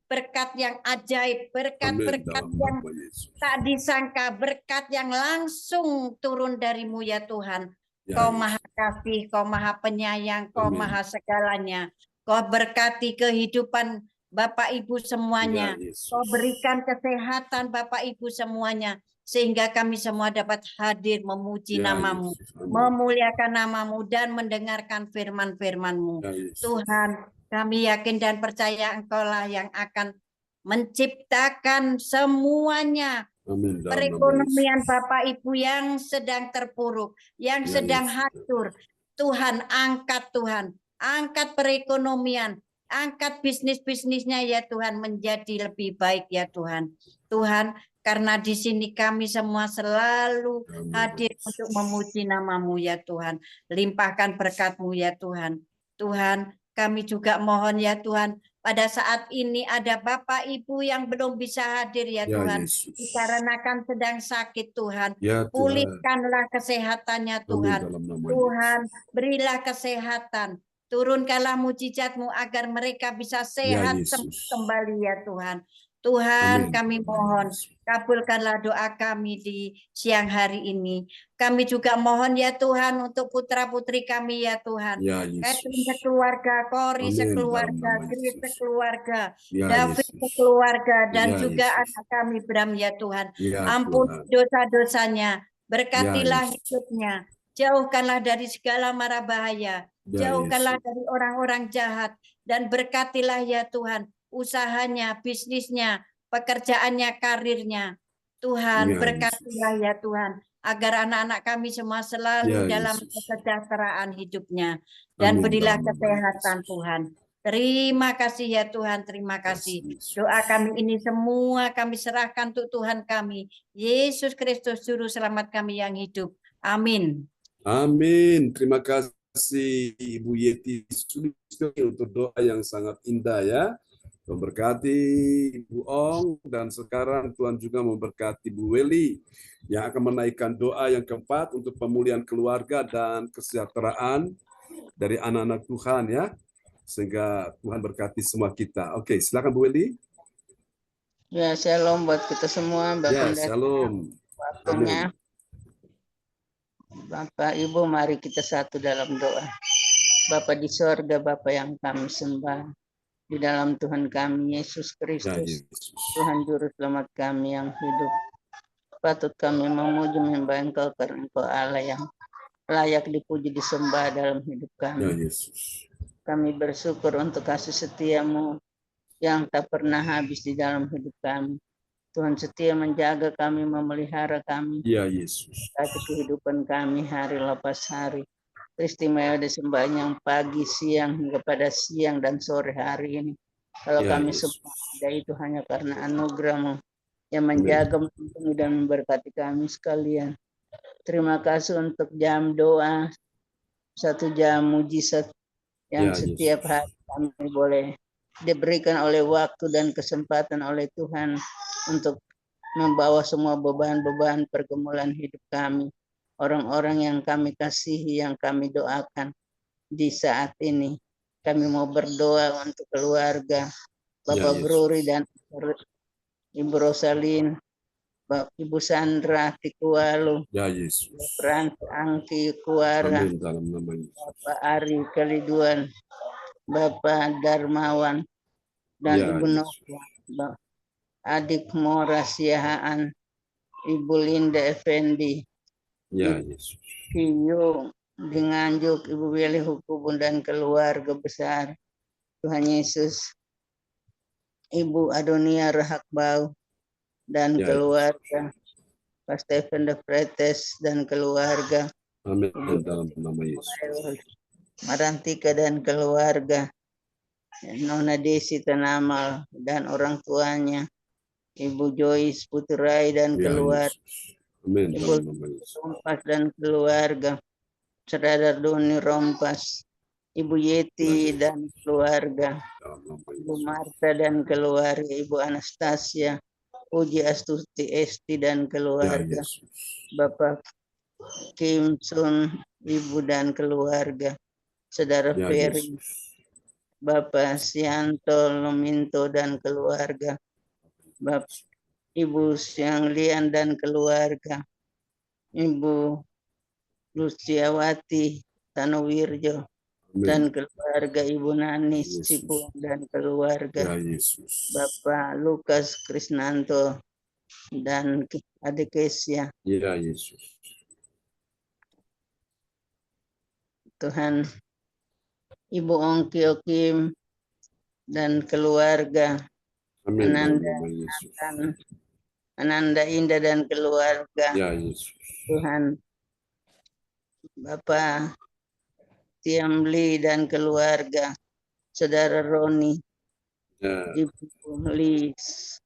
berkat yang ajaib, Amin berkat-berkat dalam yang nama Yesus. tak disangka, berkat yang langsung turun dari-Mu ya Tuhan. Ya, Kau Yesus. maha kasih, Kau maha penyayang, Kau Amin. maha segalanya. Kau berkati kehidupan Bapak Ibu semuanya. Ya, Yesus. Kau berikan kesehatan Bapak Ibu semuanya. sehingga kami semua dapat hadir memuji Ya, nama-Mu, Yesus. Amin. memuliakan nama-Mu dan mendengarkan firman-firman-Mu. Ya, Yesus. Tuhan, kami yakin dan percaya Engkau lah yang akan menciptakan semuanya. Amin. Dalam nama Yesus. Perekonomian Bapak Ibu yang sedang terpuruk, yang Ya, sedang Yesus. hancur. Tuhan, angkat perekonomian, angkat bisnis-bisnisnya ya Tuhan menjadi lebih baik ya Tuhan. Tuhan, karena di sini kami semua selalu Amin. hadir untuk memuji nama-Mu ya Tuhan. Limpahkan berkat-Mu ya Tuhan. Tuhan, kami juga mohon ya Tuhan, pada saat ini ada Bapak Ibu yang belum bisa hadir ya Ya, Tuhan. Yesus. Dikarenakan sedang sakit Tuhan. Ya, Tuhan. Pulihkanlah kesehatannya Amin. Tuhan. Dalam nama Tuhan, Yesus. berilah kesehatan. Turunkanlah mujizat-Mu agar mereka bisa Ya, sehat Yesus. kembali ya Tuhan. Tuhan, Amin. kami Dalam nama mohon, Yesus. kabulkanlah doa kami di siang hari ini. Kami juga mohon ya Tuhan untuk putra-putri kami ya Tuhan. Ya, Catherine Yesus. sekeluarga, Cory Amin. Dalam sekeluarga, nama Grace Yesus. sekeluarga, Ya, David Yesus. sekeluarga, dan Ya, juga Yesus. anak kami Bram ya Tuhan. Ya, Ampuni Tuhan. dosa-dosanya, Ya, berkatilah Yesus. hidupnya, jauhkanlah dari segala mara bahaya, Ya, jauhkanlah Yesus. dari orang-orang jahat, dan berkatilah ya Tuhan usahanya, bisnisnya, pekerjaannya, karirnya. Tuhan, Ya, berkatilah Yesus. ya Tuhan, agar anak-anak kami semua selalu Ya, dalam Yesus. kesejahteraan hidupnya. Dan Amin. berilah Dalam nama kesehatan Yesus. Tuhan. Terima kasih ya Tuhan, terima Ya, kasih. Yesus. Doa kami ini semua kami serahkan untuk Tuhan kami. Yesus Kristus, Juru Selamat kami yang hidup. Amin. Amin. Terima kasih Ibu Yeti Sulistyo untuk doa yang sangat indah ya. Memberkati Ibu Ong, dan sekarang Tuhan juga memberkati Bu Weli yang akan menaikkan doa yang keempat untuk pemulihan keluarga dan kesejahteraan dari anak-anak Tuhan ya. Sehingga Tuhan berkati semua kita. Oke, silakan Bu Weli. Ya, shalom buat kita semua, Bapak Ya, Pendeta. shalom. Waktunya, Amin. Bapak Ibu, mari kita satu dalam doa. Bapa di sorga, Bapa yang kami sembah, di dalam Tuhan kami Yesus Ya, Kristus, Yesus. Tuhan Juru Selamat kami yang hidup. Patut kami memuji menyembah Engkau karena Engkau Allah yang layak dipuji disembah dalam hidup Ya, kami. Yesus. Kami bersyukur untuk kasih setia-Mu yang tak pernah habis di dalam hidup kami. Tuhan setia menjaga kami, memelihara kami, Ya, Yesus. satu kehidupan kami hari lepas hari. Istimewa disembah yang pagi, siang, hingga pada siang dan sore hari ini. Kalau Ya, kami Yesus. semua ada itu hanya karena anugerah-Mu yang Amin. menjaga, melindungi, dan memberkati kami sekalian. Terima kasih untuk jam doa, 1 jam mujizat yang Ya, setiap Yesus. hari kami boleh diberikan oleh waktu dan kesempatan oleh Tuhan untuk membawa semua beban-beban pergumulan hidup kami, orang-orang yang kami kasihi, yang kami doakan di saat ini. Kami mau berdoa untuk keluarga, Bapak Yesus. Bruri dan Ibu Rosalin, Ibu Sandra Tikualu, Ya, Yesus. Frans Angki Kuara, Amin. Dalam nama Yesus. Bapak Ari Kaliduan, Bapak Darmawan, dan Ya, Ibu Yesus. Nova, Adik Mora Siahaan, Ibu Linda Effendi, Ya, Yesus. Kiyo di Nganjuk, Ibu Weli Hukubun dan keluarga besar. Tuhan Yesus, Ibu Adonia Rahakbau dan Ya, keluarga, Pak Stephen de Pretes dan keluarga, Amin. Ibu Dalam nama Yesus. Marantika dan keluarga, Nona Desi Tanamal dan orang tuanya, Ibu Joyce Puturai dan Ya, keluarga, Yesus. Amin. Ibu Dalam nama Yesus. Rompas dan keluarga, Saudara Doni Rompas, Ibu Yeti Ya, dan keluarga, Dalam nama Ibu Yesus. Marta dan keluarga, Ibu Anastasia, Puji Astuti Esti dan Ya, keluarga, Yesus. Bapak Kim Sun, Ibu dan keluarga, Saudara Ya, Ferry, Yesus. Bapak Sianto Lominto dan keluarga, Bapak Ibu Siang Lian dan keluarga, Ibu Luciawati Tanowirjo dan Amin. keluarga, Ibu Nanis Yesus. Cipu dan keluarga, Ya, Yesus. Bapak Lukas Krisnanto dan adik Kesia. Ya Yesus. Tuhan, Ibu Ongki Okim dan keluarga, Amin dalam Ananda, nama Yesus. Ananda Indah dan keluarga. Ya Yesus. Tuhan, Bapak Tiamli dan keluarga, Saudara Roni, Ya, Ibu Lis,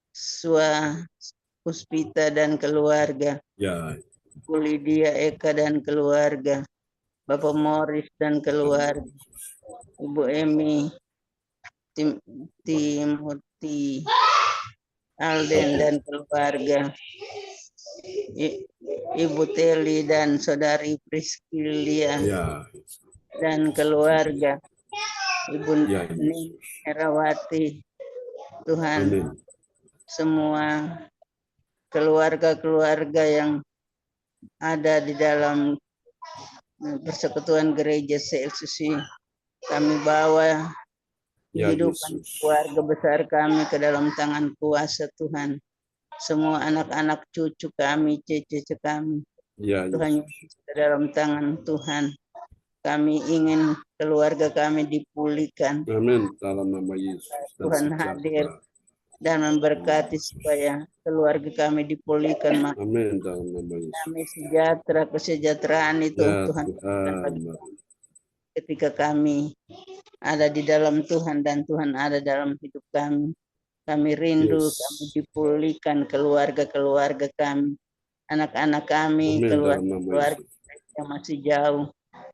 Swa Puspita dan keluarga, ya. Bu Lydia Eka dan keluarga, Bapak Morris dan keluarga, Ibu Emi, Timothy, Alden dan keluarga, Ibu Teli dan Saudari Priscilia Ya. dan keluarga, Ibu Ya Yesus. Herawati. Tuhan, Amin. semua keluarga-keluarga yang ada di dalam persekutuan gereja CLCC, kami bawa Ya kehidupan Yesus. keluarga besar kami ke dalam tangan kuasa Tuhan. Semua anak-anak cucu kami, cucu kami, Ya Tuhan Yesus. Yesus, ke dalam tangan Tuhan. Kami ingin keluarga kami dipulihkan. Amin dalam nama Yesus. Dan Tuhan sejahtera. hadir dan memberkati supaya keluarga kami dipulihkan. Amin dalam nama Yesus. Kami sejahtera, kesejahteraan itu Ya Tuhan Tuhan. bagi ketika kami ada di dalam Tuhan dan Tuhan ada dalam hidup kami. Kami rindu, Yes. kami dipulihkan keluarga-keluarga kami, anak-anak kami, Amin dalam nama keluarga Yesus. yang masih jauh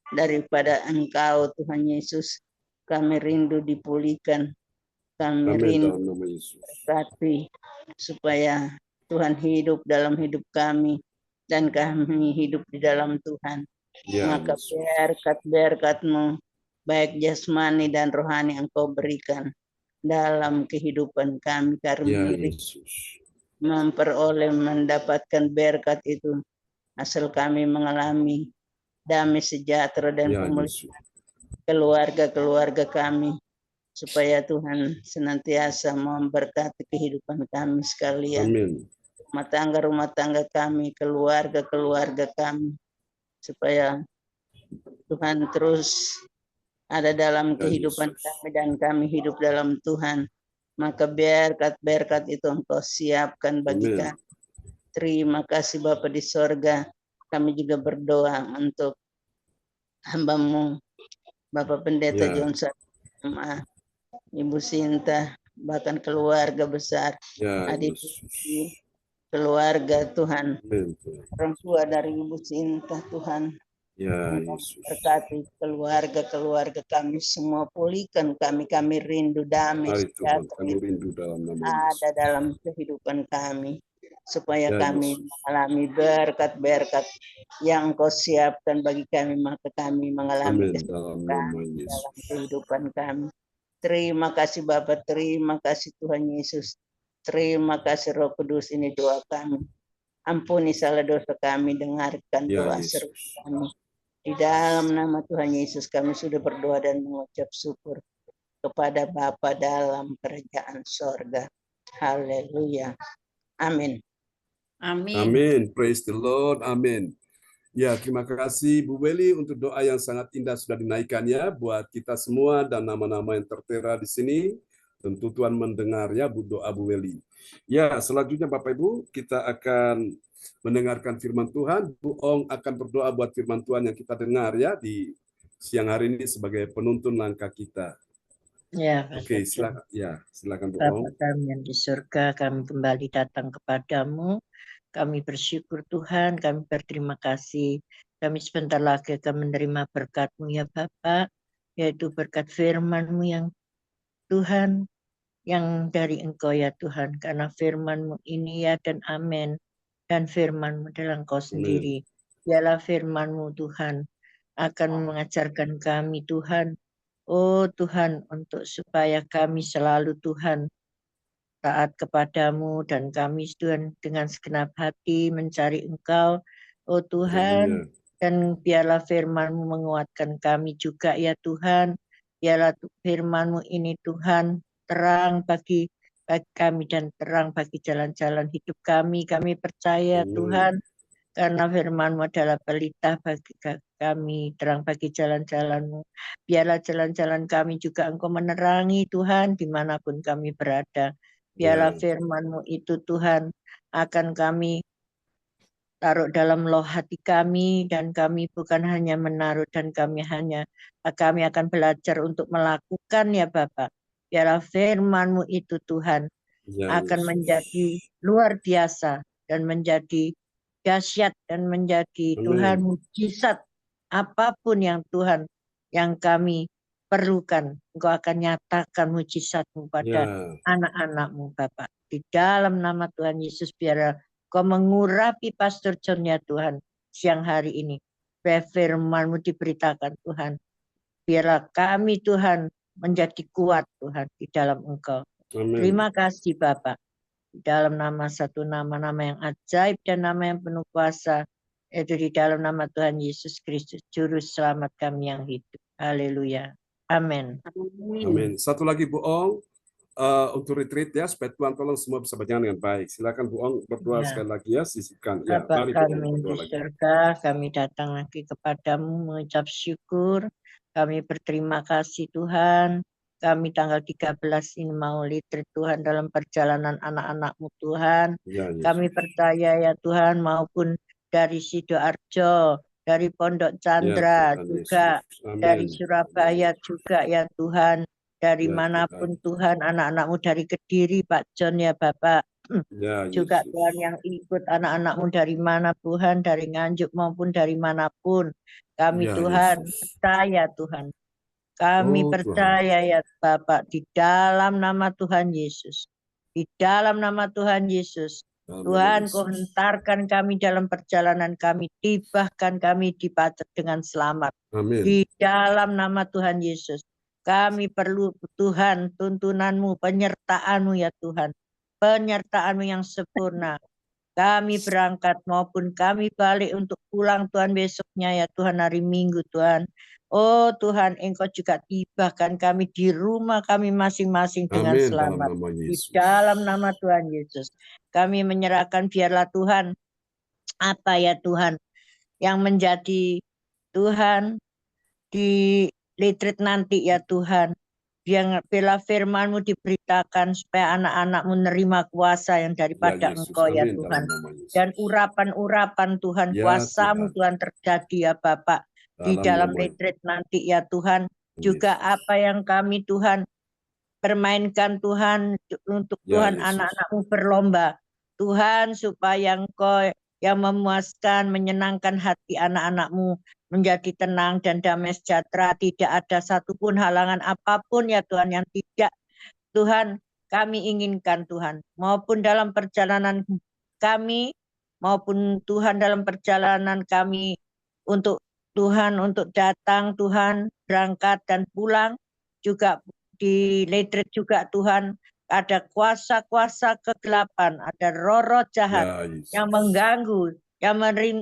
daripada Engkau, Tuhan Yesus. Kami rindu dipulihkan, kami Amin rindu dalam nama Yesus. berkati supaya Tuhan hidup dalam hidup kami dan kami hidup di dalam Tuhan. Ya Maka Yesus. berkat-Mu baik jasmani dan rohani Engkau berikan dalam kehidupan kami. Ya Kami Yesus. memperoleh mendapatkan berkat itu asal kami mengalami damai sejahtera dan Ya pemulihan Yesus. keluarga-keluarga kami, supaya Tuhan senantiasa memberkati kehidupan kami sekalian, Amin. rumah tangga kami, keluarga kami, supaya Tuhan terus ada dalam Ya kehidupan Yesus. kami dan kami hidup dalam Tuhan. Maka berkat-berkat itu Engkau siapkan bagi Amin. kami. Terima kasih Bapa di sorga. Kami juga berdoa untuk hamba-Mu, Bapak Pendeta Ya. Johnson, Ibu Sinta, bahkan keluarga besar, Ya adik Yesus. keluarga Tuhan, Amin Tuhan. orang tua dari Ibu Sinta Tuhan, Ya Yesus. berkati keluarga kami semua, pulihkan kami rindu damai Mari Tuhan, sejahtera kami rindu dalam nama ada Yesus. dalam kehidupan kami, supaya Ya kami Yesus. mengalami berkat-berkat yang Kau siapkan bagi kami, maka kami mengalami Amin dalam nama Yesus. dalam kehidupan kami. Terima kasih Bapa, terima kasih Tuhan Yesus, terima kasih Roh Kudus. Ini doa kami. Ampuni salah dosa kami, dengarkan Ya doa seru Yesus. kami. Di dalam nama Tuhan Yesus kami sudah berdoa dan mengucap syukur kepada Bapa dalam kerajaan sorga. Haleluya. Amin. Amin. Amin. Praise the Lord. Amin. Ya, terima kasih Bu Weli untuk doa yang sangat indah sudah dinaikkannya buat kita semua dan nama-nama yang tertera di sini. Tentu Tuhan mendengar ya doa Bu Weli. Ya, selanjutnya Bapak Ibu, kita akan mendengarkan firman Tuhan. Bu Ong akan berdoa buat firman Tuhan yang kita dengar ya di siang hari ini sebagai penuntun langkah kita. Ya, Oke, silakan. Ya, silakan Bu Bapa Ong. kami yang di surga, kami kembali datang kepadamu. Kami bersyukur Tuhan, kami berterima kasih. Kami sebentar lagi akan menerima berkat-Mu ya Bapa, yaitu berkat firman-Mu yang Tuhan, yang dari Engkau ya Tuhan, karena firman-Mu ini ya dan amin, dan firman-Mu adalah Engkau sendiri. Biarlah firman-Mu Tuhan akan mengajarkan kami Tuhan, oh Tuhan, untuk supaya kami selalu Tuhan taat kepadamu, dan kami Tuhan dengan segenap hati mencari Engkau, oh Tuhan, dan biarlah firman-Mu menguatkan kami juga ya Tuhan. Biarlah firman-Mu ini Tuhan terang bagi bagi kami dan terang bagi jalan-jalan hidup kami. Kami percaya Amin. Tuhan, karena firman-Mu adalah pelita bagi kami, terang bagi jalan-jalan-Mu. Biarlah jalan-jalan kami juga Engkau menerangi Tuhan dimanapun kami berada. Biarlah Ya. firman-Mu itu Tuhan akan kami taruh dalam loh hati kami, dan kami bukan hanya menaruh, dan kami akan belajar untuk melakukan ya Bapak. Biarlah firman-Mu itu Tuhan Ya, akan Yesus. menjadi luar biasa dan menjadi dahsyat dan menjadi Tuhan Amin. mujizat apapun yang Tuhan yang kami perlukan. Engkau akan nyatakan mujizat-Mu pada Ya. anak-anak-Mu Bapak. Di dalam nama Tuhan Yesus, biar Kau mengurapi Pastor John ya Tuhan siang hari ini. Biar firman-Mu diberitakan Tuhan. Biarlah kami Tuhan menjadi kuat Tuhan di dalam Engkau. Amin. Terima kasih Bapak. Di dalam nama satu nama-nama yang ajaib dan nama yang penuh kuasa. Yaitu di dalam nama Tuhan Yesus Kristus. Juru selamat kami yang hidup. Haleluya. Amin. Amin. Satu lagi Bu Ong, untuk retreat ya, supaya Tuhan tolong semua bisa berjalan dengan baik. Silakan Bu Ong berdoa Ya. sekali lagi ya, sisihkan. Ya, Bapa mari Bu Ong kami berdoa di lagi. surga, kami datang lagi kepadamu mengucap syukur. Kami berterima kasih Tuhan. Kami tanggal 13 ini mau retreat Tuhan dalam perjalanan anak-anak-Mu Tuhan. Ya, Yesus. Kami percaya ya Tuhan, maupun dari Sidoarjo, dari Pondok Ya, Chandra Tuhan juga, Yesus. Amin. dari Surabaya juga ya Tuhan. Dari Ya, manapun Tuhan, anak-anak-Mu dari Kediri Pak John ya Bapak. Ya, Juga Yesus. Tuhan yang ikut anak-anak-Mu dari mana Tuhan, dari Nganjuk maupun dari manapun. Kami Ya, Tuhan Yesus. percaya Tuhan. Kami Oh, Tuhan. percaya ya Bapak di dalam nama Tuhan Yesus. Di dalam nama Tuhan Yesus. Dalam nama Tuhan Yesus. Kau hentarkan kami dalam perjalanan kami. Tibahkan kami di Pacet dengan selamat. Amin. Di dalam nama Tuhan Yesus. Kami perlu Tuhan tuntunan-Mu, penyertaan-Mu ya Tuhan. Penyertaan-Mu yang sempurna. Kami berangkat maupun kami balik untuk pulang Tuhan besoknya ya Tuhan, hari Minggu Tuhan. Oh Tuhan, Engkau juga tibahkan kami di rumah kami masing-masing dengan Amin. Dalam selamat. nama Di Yesus. dalam nama Tuhan Yesus. Kami menyerahkan biarlah Tuhan, apa ya Tuhan, yang menjadi Tuhan di retreat nanti ya Tuhan. Yang bila firman-Mu diberitakan supaya anak-anak-Mu menerima kuasa yang Ya, daripada Yesus. Engkau ya Amin. Tuhan. Dalam nama Yesus. Dan urapan-urapan Tuhan, Ya, kuasa-Mu Tuhan. Tuhan terjadi ya Bapak. Di dalam Dalam nama retreat nanti ya Tuhan. Juga Yesus. apa yang kami Tuhan permainkan Tuhan untuk Ya, Tuhan Yesus. anak-anak-Mu berlomba. Tuhan supaya Engkau yang memuaskan, menyenangkan hati anak-anak-Mu menjadi tenang dan damai sejahtera. Tidak ada satupun halangan apapun ya Tuhan yang tidak Tuhan kami inginkan Tuhan. Maupun dalam perjalanan kami, maupun Tuhan dalam perjalanan kami untuk Tuhan, untuk datang Tuhan, berangkat dan pulang. Juga di retreat juga Tuhan, ada kuasa-kuasa kegelapan, ada roh-roh jahat Ya, Yesus. yang mengganggu, yang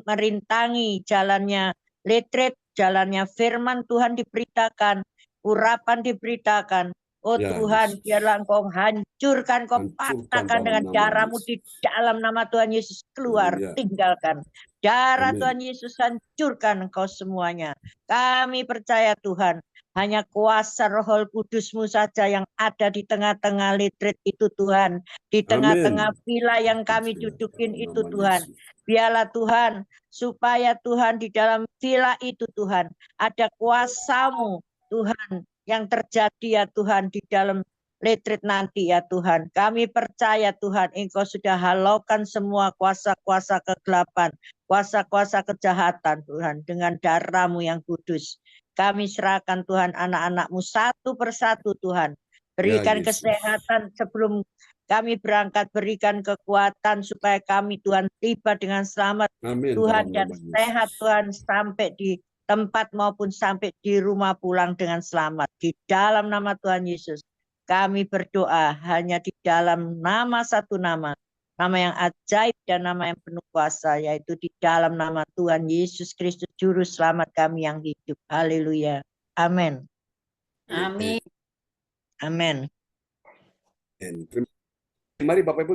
merintangi jalannya retreat, jalannya firman Tuhan diberitakan, urapan diberitakan. Oh Ya, Tuhan, Yesus. biarlah Engkau hancurkan, Kau Hancurkan patahkan dalam dengan nama darah-Mu Yesus. di dalam nama Tuhan Yesus. Keluar, Haleluya. tinggalkan. Darah Amin. Tuhan Yesus hancurkan Engkau semuanya. Kami percaya Tuhan, hanya kuasa Roh Kudus-Mu saja yang ada di tengah-tengah retreat itu Tuhan. Di tengah-tengah Amin. villa yang kami dudukin Dalam itu nama Tuhan. Yesus. Biarlah Tuhan, supaya Tuhan di dalam villa itu Tuhan, ada kuasa-Mu Tuhan yang terjadi ya Tuhan di dalam retreat nanti ya Tuhan. Kami percaya Tuhan, Engkau sudah halaukan semua kuasa-kuasa kegelapan, kuasa-kuasa kejahatan Tuhan dengan darah-Mu yang kudus. Kami serahkan Tuhan anak-anak-Mu satu persatu Tuhan. Ya, Berikan Yesus. kesehatan sebelum kami berangkat, berikan kekuatan supaya kami Tuhan tiba dengan selamat Amin. Tuhan Dalam dan nama Yesus. sehat Tuhan sampai di tempat maupun sampai di rumah pulang dengan selamat. Di dalam nama Tuhan Yesus kami berdoa hanya di dalam nama satu nama yang ajaib dan nama yang penuh kuasa, yaitu di dalam nama Tuhan Yesus Kristus Juru Selamat kami yang hidup. Haleluya. Amin. Amin. Amin. Terima mari Bapak Ibu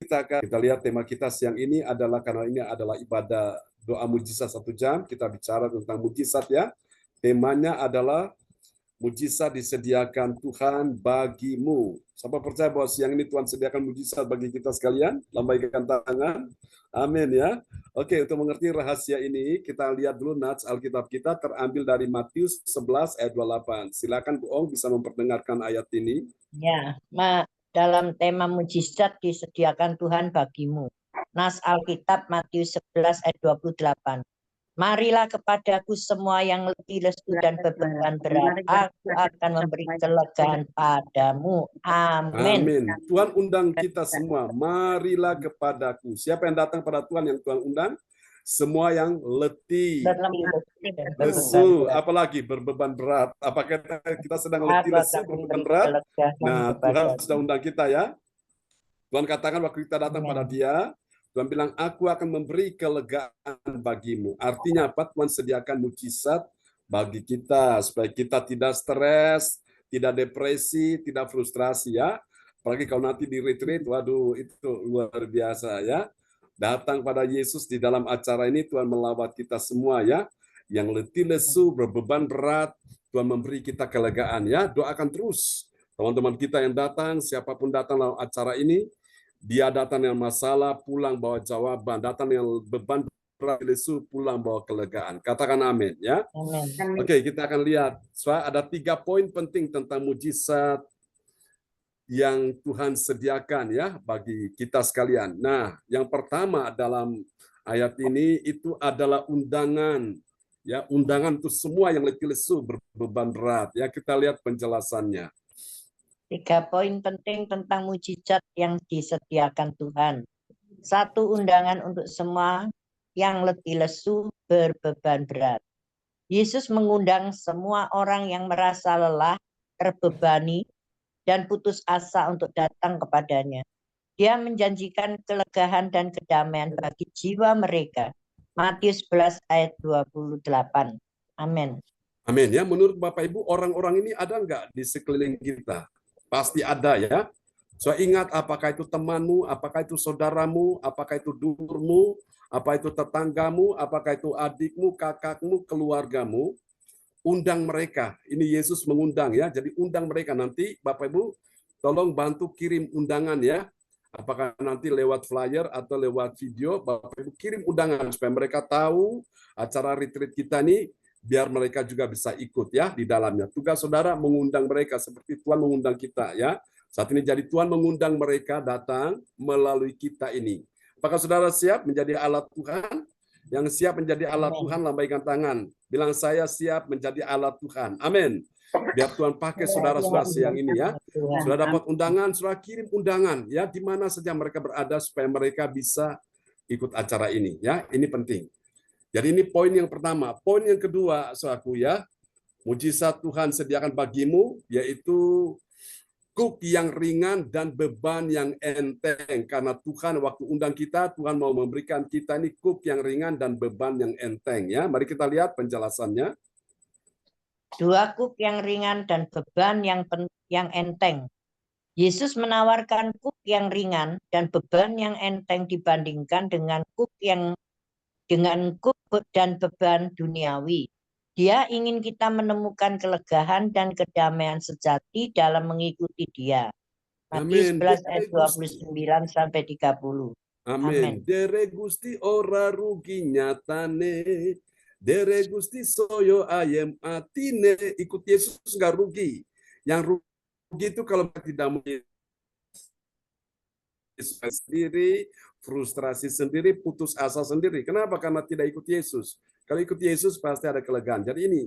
kita lihat tema kita siang ini adalah, karena ini adalah ibadah doa mujizat 1 jam, kita bicara tentang mujizat ya. Temanya adalah mujizat disediakan Tuhan bagimu. Siapa percaya bahwa siang ini Tuhan sediakan mujizat bagi kita sekalian? Lambaikan tangan. Amin ya. Oke, untuk mengerti rahasia ini, kita lihat dulu nats Alkitab kita terambil dari Matius 11 ayat 28. Silakan Bu Ong bisa memperdengarkan ayat ini. Ya, dalam tema mujizat disediakan Tuhan bagimu. Nas Alkitab Matius 11 ayat 28. Marilah kepadaku semua yang letih lesu dan beban berat. Aku akan memberi kelegaan padamu. Amin. Amin. Tuhan undang kita semua. Marilah kepadaku. Siapa yang datang pada Tuhan yang Tuhan undang? Semua yang letih, lesu, apalagi berbeban berat. Apakah kita sedang letih, lesu, berbeban berat? Nah, Tuhan sudah undang kita ya. Tuhan katakan waktu kita datang pada Dia, Tuhan bilang, aku akan memberi kelegaan bagimu. Artinya apa? Tuhan sediakan mujizat bagi kita, supaya kita tidak stres, tidak depresi, tidak frustrasi ya. Apalagi kalau nanti di retreat, waduh itu luar biasa ya. Datang pada Yesus di dalam acara ini, Tuhan melawat kita semua ya. Yang letih lesu, berbeban berat, Tuhan memberi kita kelegaan ya. Doakan terus teman-teman kita yang datang, siapapun datang dalam acara ini, dia datang dengan masalah, pulang bawa jawaban. Datang dengan beban berat, lesu, pulang bawa kelegaan. Katakan amin ya. Amin. Oke, kita akan lihat. Ada 3 poin penting tentang mujizat yang Tuhan sediakan ya bagi kita sekalian. Nah, yang pertama dalam ayat ini itu adalah undangan. Ya, undangan untuk semua yang letih lesu, berbeban berat. Ya, kita lihat penjelasannya. 3 poin penting tentang mujizat yang disediakan Tuhan. 1, undangan untuk semua yang letih lesu, berbeban berat. Yesus mengundang semua orang yang merasa lelah, terbebani, dan putus asa untuk datang kepadanya. Dia menjanjikan kelegaan dan kedamaian bagi jiwa mereka. Matius 11 ayat 28. Amin. Amin ya. Menurut Bapak Ibu, orang-orang ini ada nggak di sekeliling kita? Pasti ada ya. So ingat, apakah itu temanmu, apakah itu saudaramu, apakah itu dulurmu, apa itu tetanggamu, apakah itu adikmu, kakakmu, keluargamu, undang mereka. Ini Yesus mengundang ya. Jadi undang mereka. Nanti Bapak Ibu tolong bantu kirim undangan ya. Apakah nanti lewat flyer atau lewat video, Bapak Ibu kirim undangan supaya mereka tahu acara retreat kita ini, biar mereka juga bisa ikut ya di dalamnya. Tugas saudara mengundang mereka seperti Tuhan mengundang kita ya. Saat ini jadi Tuhan mengundang mereka datang melalui kita ini. Apakah saudara siap menjadi alat Tuhan? Yang siap menjadi alat Tuhan, lambaikan tangan. Bilang, saya siap menjadi alat Tuhan. Amin. Biar Tuhan pakai saudara-saudara siang ini ya. Sudah dapat undangan, saudara kirim undangan ya, di mana saja mereka berada supaya mereka bisa ikut acara ini ya. Ini penting. Jadi ini poin yang pertama. Poin yang kedua, saudaraku ya, mujizat Tuhan sediakan bagimu, yaitu kuk yang ringan dan beban yang enteng. Karena Tuhan waktu undang kita, Tuhan mau memberikan kita ini kuk yang ringan dan beban yang enteng. Ya, mari kita lihat penjelasannya. 2 kuk yang ringan dan beban yang enteng. Yesus menawarkan kuk yang ringan dan beban yang enteng dibandingkan dengan kuk dan beban duniawi. Dia ingin kita menemukan kelegaan dan kedamaian sejati dalam mengikuti Dia. Matius 11 ayat 29 sampai 30. Amin. Dere Gusti ora rugi nyatane. Dere Gusti soyo ayem atine. Ikut Yesus nggak rugi. Yang rugi itu kalau tidak mau sendiri, frustrasi sendiri, putus asa sendiri. Kenapa? Karena tidak ikut Yesus. Kalau ikut Yesus pasti ada kelegaan. Jadi ini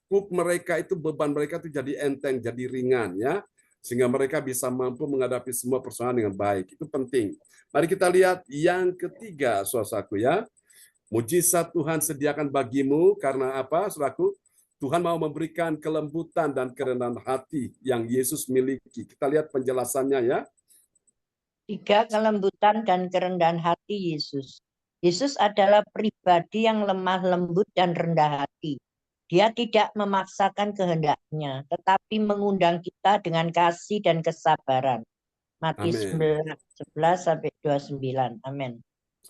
kuk mereka itu, beban mereka itu jadi enteng, jadi ringan ya, sehingga mereka bisa mampu menghadapi semua persoalan dengan baik. Itu penting. Mari kita lihat yang ketiga, saudaraku ya. Mujizat Tuhan sediakan bagimu karena apa, saudaraku? Tuhan mau memberikan kelembutan dan kerendahan hati yang Yesus miliki. Kita lihat penjelasannya ya. 3, kelembutan dan kerendahan hati Yesus. Yesus adalah pribadi yang lemah lembut dan rendah hati. Dia tidak memaksakan kehendaknya, tetapi mengundang kita dengan kasih dan kesabaran. Matius Amin. 11 sampai 29. Amin.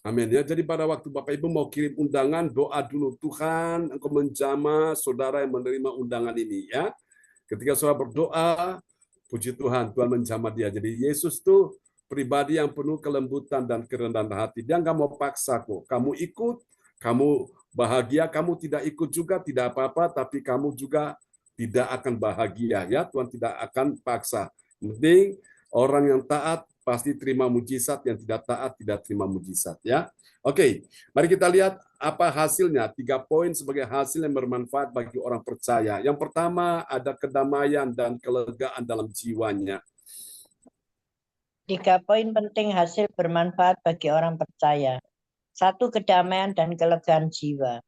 Amin ya. Jadi pada waktu Bapak Ibu mau kirim undangan, doa dulu, Tuhan, Engkau menjamah saudara yang menerima undangan ini ya. Ketika saudara berdoa, puji Tuhan, Tuhan menjamah dia. Jadi Yesus tuh pribadi yang penuh kelembutan dan kerendahan hati. Dia nggak mau paksa kok. Kamu ikut, kamu bahagia, kamu tidak ikut juga tidak apa-apa, tapi kamu juga tidak akan bahagia ya. Tuhan tidak akan paksa. Yang penting orang yang taat pasti terima mujizat, yang tidak taat tidak terima mujizat ya. Oke, mari kita lihat apa hasilnya. 3 poin sebagai hasil yang bermanfaat bagi orang percaya. Yang pertama ada kedamaian dan kelegaan dalam jiwanya. 3 poin penting hasil bermanfaat bagi orang percaya. 1, kedamaian dan kelegaan jiwa.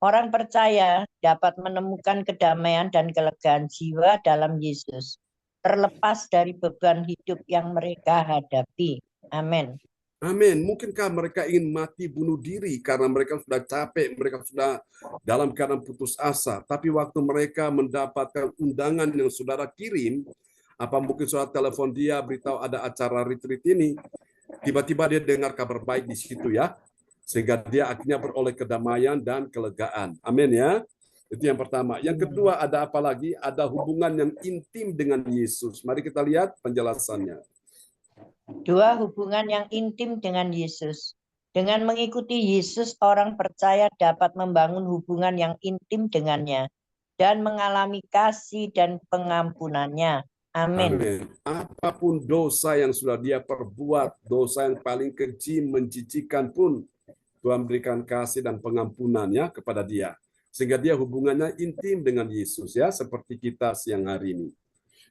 Orang percaya dapat menemukan kedamaian dan kelegaan jiwa dalam Yesus, terlepas dari beban hidup yang mereka hadapi. Amin. Amin. Mungkinkah mereka ingin mati bunuh diri karena mereka sudah capek, mereka sudah dalam keadaan putus asa. Tapi waktu mereka mendapatkan undangan yang saudara kirim, apa mungkin saudara telepon dia, beritahu ada acara retreat ini, tiba-tiba dia dengar kabar baik di situ ya. Sehingga dia akhirnya beroleh kedamaian dan kelegaan. Amin ya. Itu yang pertama. Yang kedua ada apa lagi? Ada hubungan yang intim dengan Yesus. Mari kita lihat penjelasannya. 2, hubungan yang intim dengan Yesus. Dengan mengikuti Yesus, orang percaya dapat membangun hubungan yang intim dengannya dan mengalami kasih dan pengampunannya. Amin. Amin. Apapun dosa yang sudah dia perbuat, dosa yang paling keji, menjijikan pun, Tuhan berikan kasih dan pengampunannya kepada dia. Sehingga dia hubungannya intim dengan Yesus ya, seperti kita siang hari ini.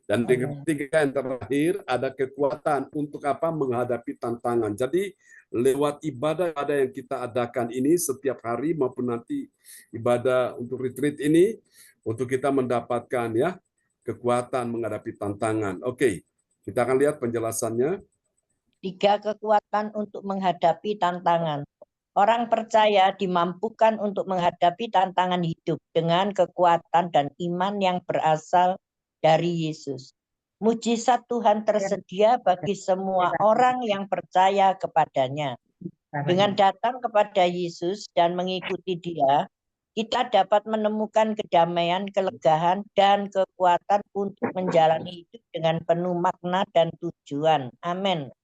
Dan yang ketiga yang terakhir ada kekuatan untuk apa? Menghadapi tantangan. Jadi lewat ibadah yang kita adakan ini setiap hari maupun nanti ibadah untuk retreat ini untuk kita mendapatkan ya kekuatan menghadapi tantangan. Oke, kita akan lihat penjelasannya. 3, kekuatan untuk menghadapi tantangan. Orang percaya dimampukan untuk menghadapi tantangan hidup dengan kekuatan dan iman yang berasal dari Yesus. Mujizat Tuhan tersedia bagi semua orang yang percaya kepadanya. Dengan datang kepada Yesus dan mengikuti Dia, kita dapat menemukan kedamaian, kelegaan, dan kekuatan untuk menjalani hidup dengan penuh makna dan tujuan. Amin.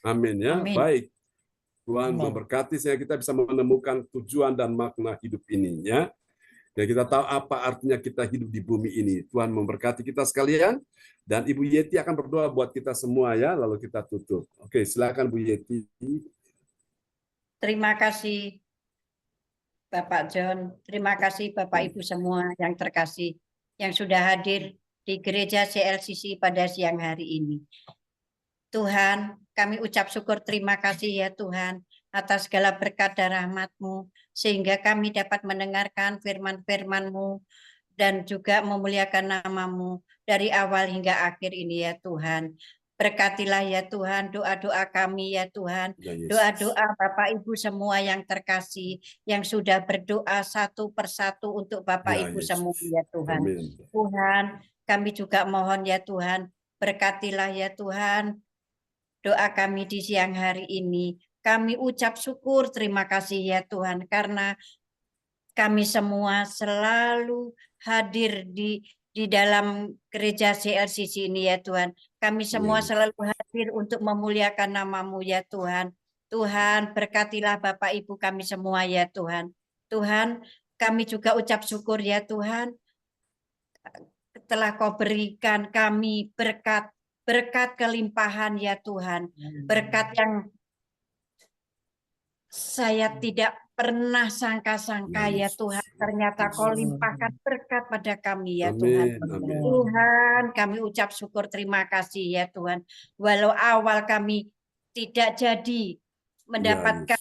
Amin ya. Amin. Baik. Tuhan Amin. memberkati sehingga kita bisa menemukan tujuan dan makna hidup ini ya. Dan kita tahu apa artinya kita hidup di bumi ini. Tuhan memberkati kita sekalian. Dan Ibu Yeti akan berdoa buat kita semua ya. Lalu kita tutup. Oke, silakan Bu Yeti. Terima kasih Bapak John. Terima kasih Bapak Ibu semua yang terkasih yang sudah hadir di gereja CLCC pada siang hari ini. Tuhan, kami ucap syukur terima kasih ya Tuhan atas segala berkat dan rahmat-Mu sehingga kami dapat mendengarkan firman-firman-Mu dan juga memuliakan nama-Mu dari awal hingga akhir ini ya Tuhan. Berkatilah ya Tuhan doa-doa kami ya Tuhan. Doa-doa Bapak Ibu semua yang terkasih yang sudah berdoa satu persatu untuk Bapak Ibu semua ya Tuhan. Amin. Tuhan, kami juga mohon ya Tuhan, berkatilah ya Tuhan doa kami di siang hari ini. Kami ucap syukur terima kasih ya Tuhan karena kami semua selalu hadir di dalam gereja CLCC ini ya Tuhan. Kami semua selalu hadir untuk memuliakan nama-Mu ya Tuhan. Tuhan berkatilah Bapak Ibu kami semua ya Tuhan. Tuhan, kami juga ucap syukur ya Tuhan telah Kau berikan kami berkat kelimpahan ya Tuhan. Berkat yang saya tidak pernah sangka-sangka ya Tuhan. Ternyata Kau limpahkan berkat pada kami ya Tuhan. Amin. Tuhan, kami ucap syukur terima kasih ya Tuhan. Walau awal kami tidak jadi mendapatkan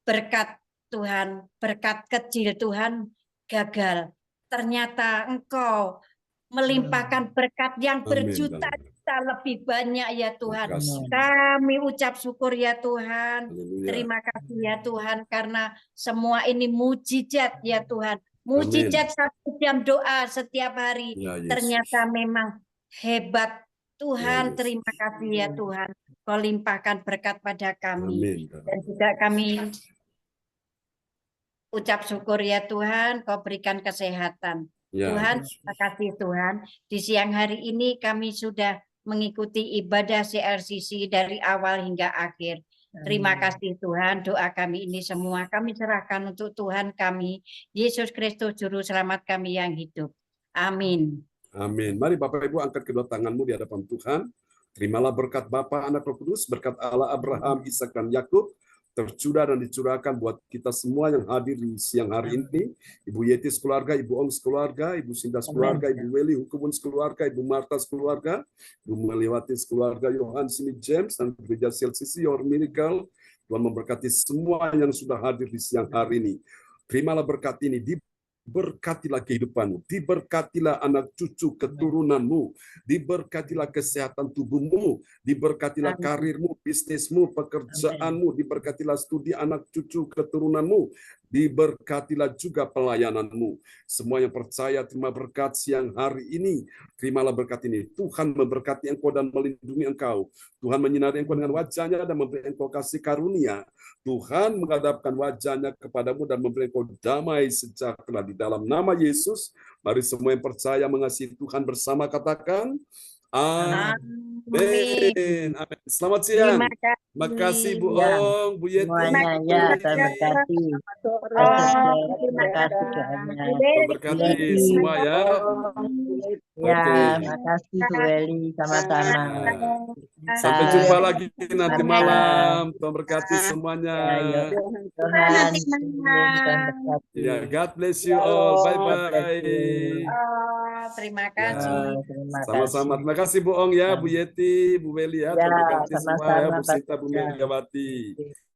berkat Tuhan, berkat kecil Tuhan gagal. Ternyata Engkau melimpahkan berkat yang berjuta-juta lebih banyak ya Tuhan. Kami ucap syukur ya Tuhan. Terima kasih ya Tuhan karena semua ini mujizat ya Tuhan. Mujizat 1 jam doa setiap hari. Ya, Yesus. Ternyata memang hebat. Tuhan, Yesus. terima kasih ya Tuhan. Kau limpahkan berkat pada kami. Amin. Dan juga kami ucap syukur ya Tuhan, Kau berikan kesehatan. Ya, Tuhan, Yesus. terima kasih Tuhan. Di siang hari ini kami sudah mengikuti ibadah CRCC dari awal hingga akhir. Terima kasih Tuhan, doa kami ini semua kami serahkan untuk Tuhan kami, Yesus Kristus Juru Selamat kami yang hidup. Amin. Amin. Mari Bapak Ibu angkat kedua tanganmu di hadapan Tuhan. Terimalah berkat Bapa, Anak, Roh Kudus, berkat Allah Abraham, Ishak dan Yakub tercurah dan dicurahkan buat kita semua yang hadir di siang hari ini. Ibu Yeti sekeluarga, Ibu Om sekeluarga, Ibu Sinta sekeluarga, Ibu Weli Hukumun sekeluarga, Ibu Marta sekeluarga, Ibu Meliwati sekeluarga, Yohan Simi James dan Gereja CLCC Your Miracle. Tuhan memberkati semua yang sudah hadir di siang hari ini. Terimalah berkat ini, diberkatilah kehidupanmu, diberkatilah anak cucu keturunanmu, diberkatilah kesehatan tubuhmu, diberkatilah karirmu, bisnismu, pekerjaanmu, diberkatilah studi anak cucu keturunanmu, diberkatilah juga pelayananmu. Semua yang percaya terima berkat siang hari ini, terimalah berkat ini. Tuhan memberkati engkau dan melindungi engkau. Tuhan menyinari engkau dengan wajahnya dan memberi engkau kasih karunia. Tuhan menghadapkan wajahnya kepadamu dan memberi engkau damai sejahtera di dalam nama Yesus. Mari semua yang percaya mengasihi Tuhan bersama katakan amin. Amin. Selamat siang. Terima kasih Bu Ong, Bu Yeti. Semuanya ya, terberkati. Terima kasih doanya. Berkati semua ya. Ya, Oke. makasih Bu Eli, sama-sama. Sampai jumpa lagi nanti malam. Tuhan berkati semuanya. Ya, Tuhan, Tuhan berkati. Ya, God bless you all. Bye bye. Terima Ya, kasih. Terima sama-sama. kasih. Terima kasih Bu Ong ya, Bu Yeti, Bu Weli ya. Ya, Tuhan berkati semua ya, sama-sama, Bu Sinta, Pak. Bu Megawati.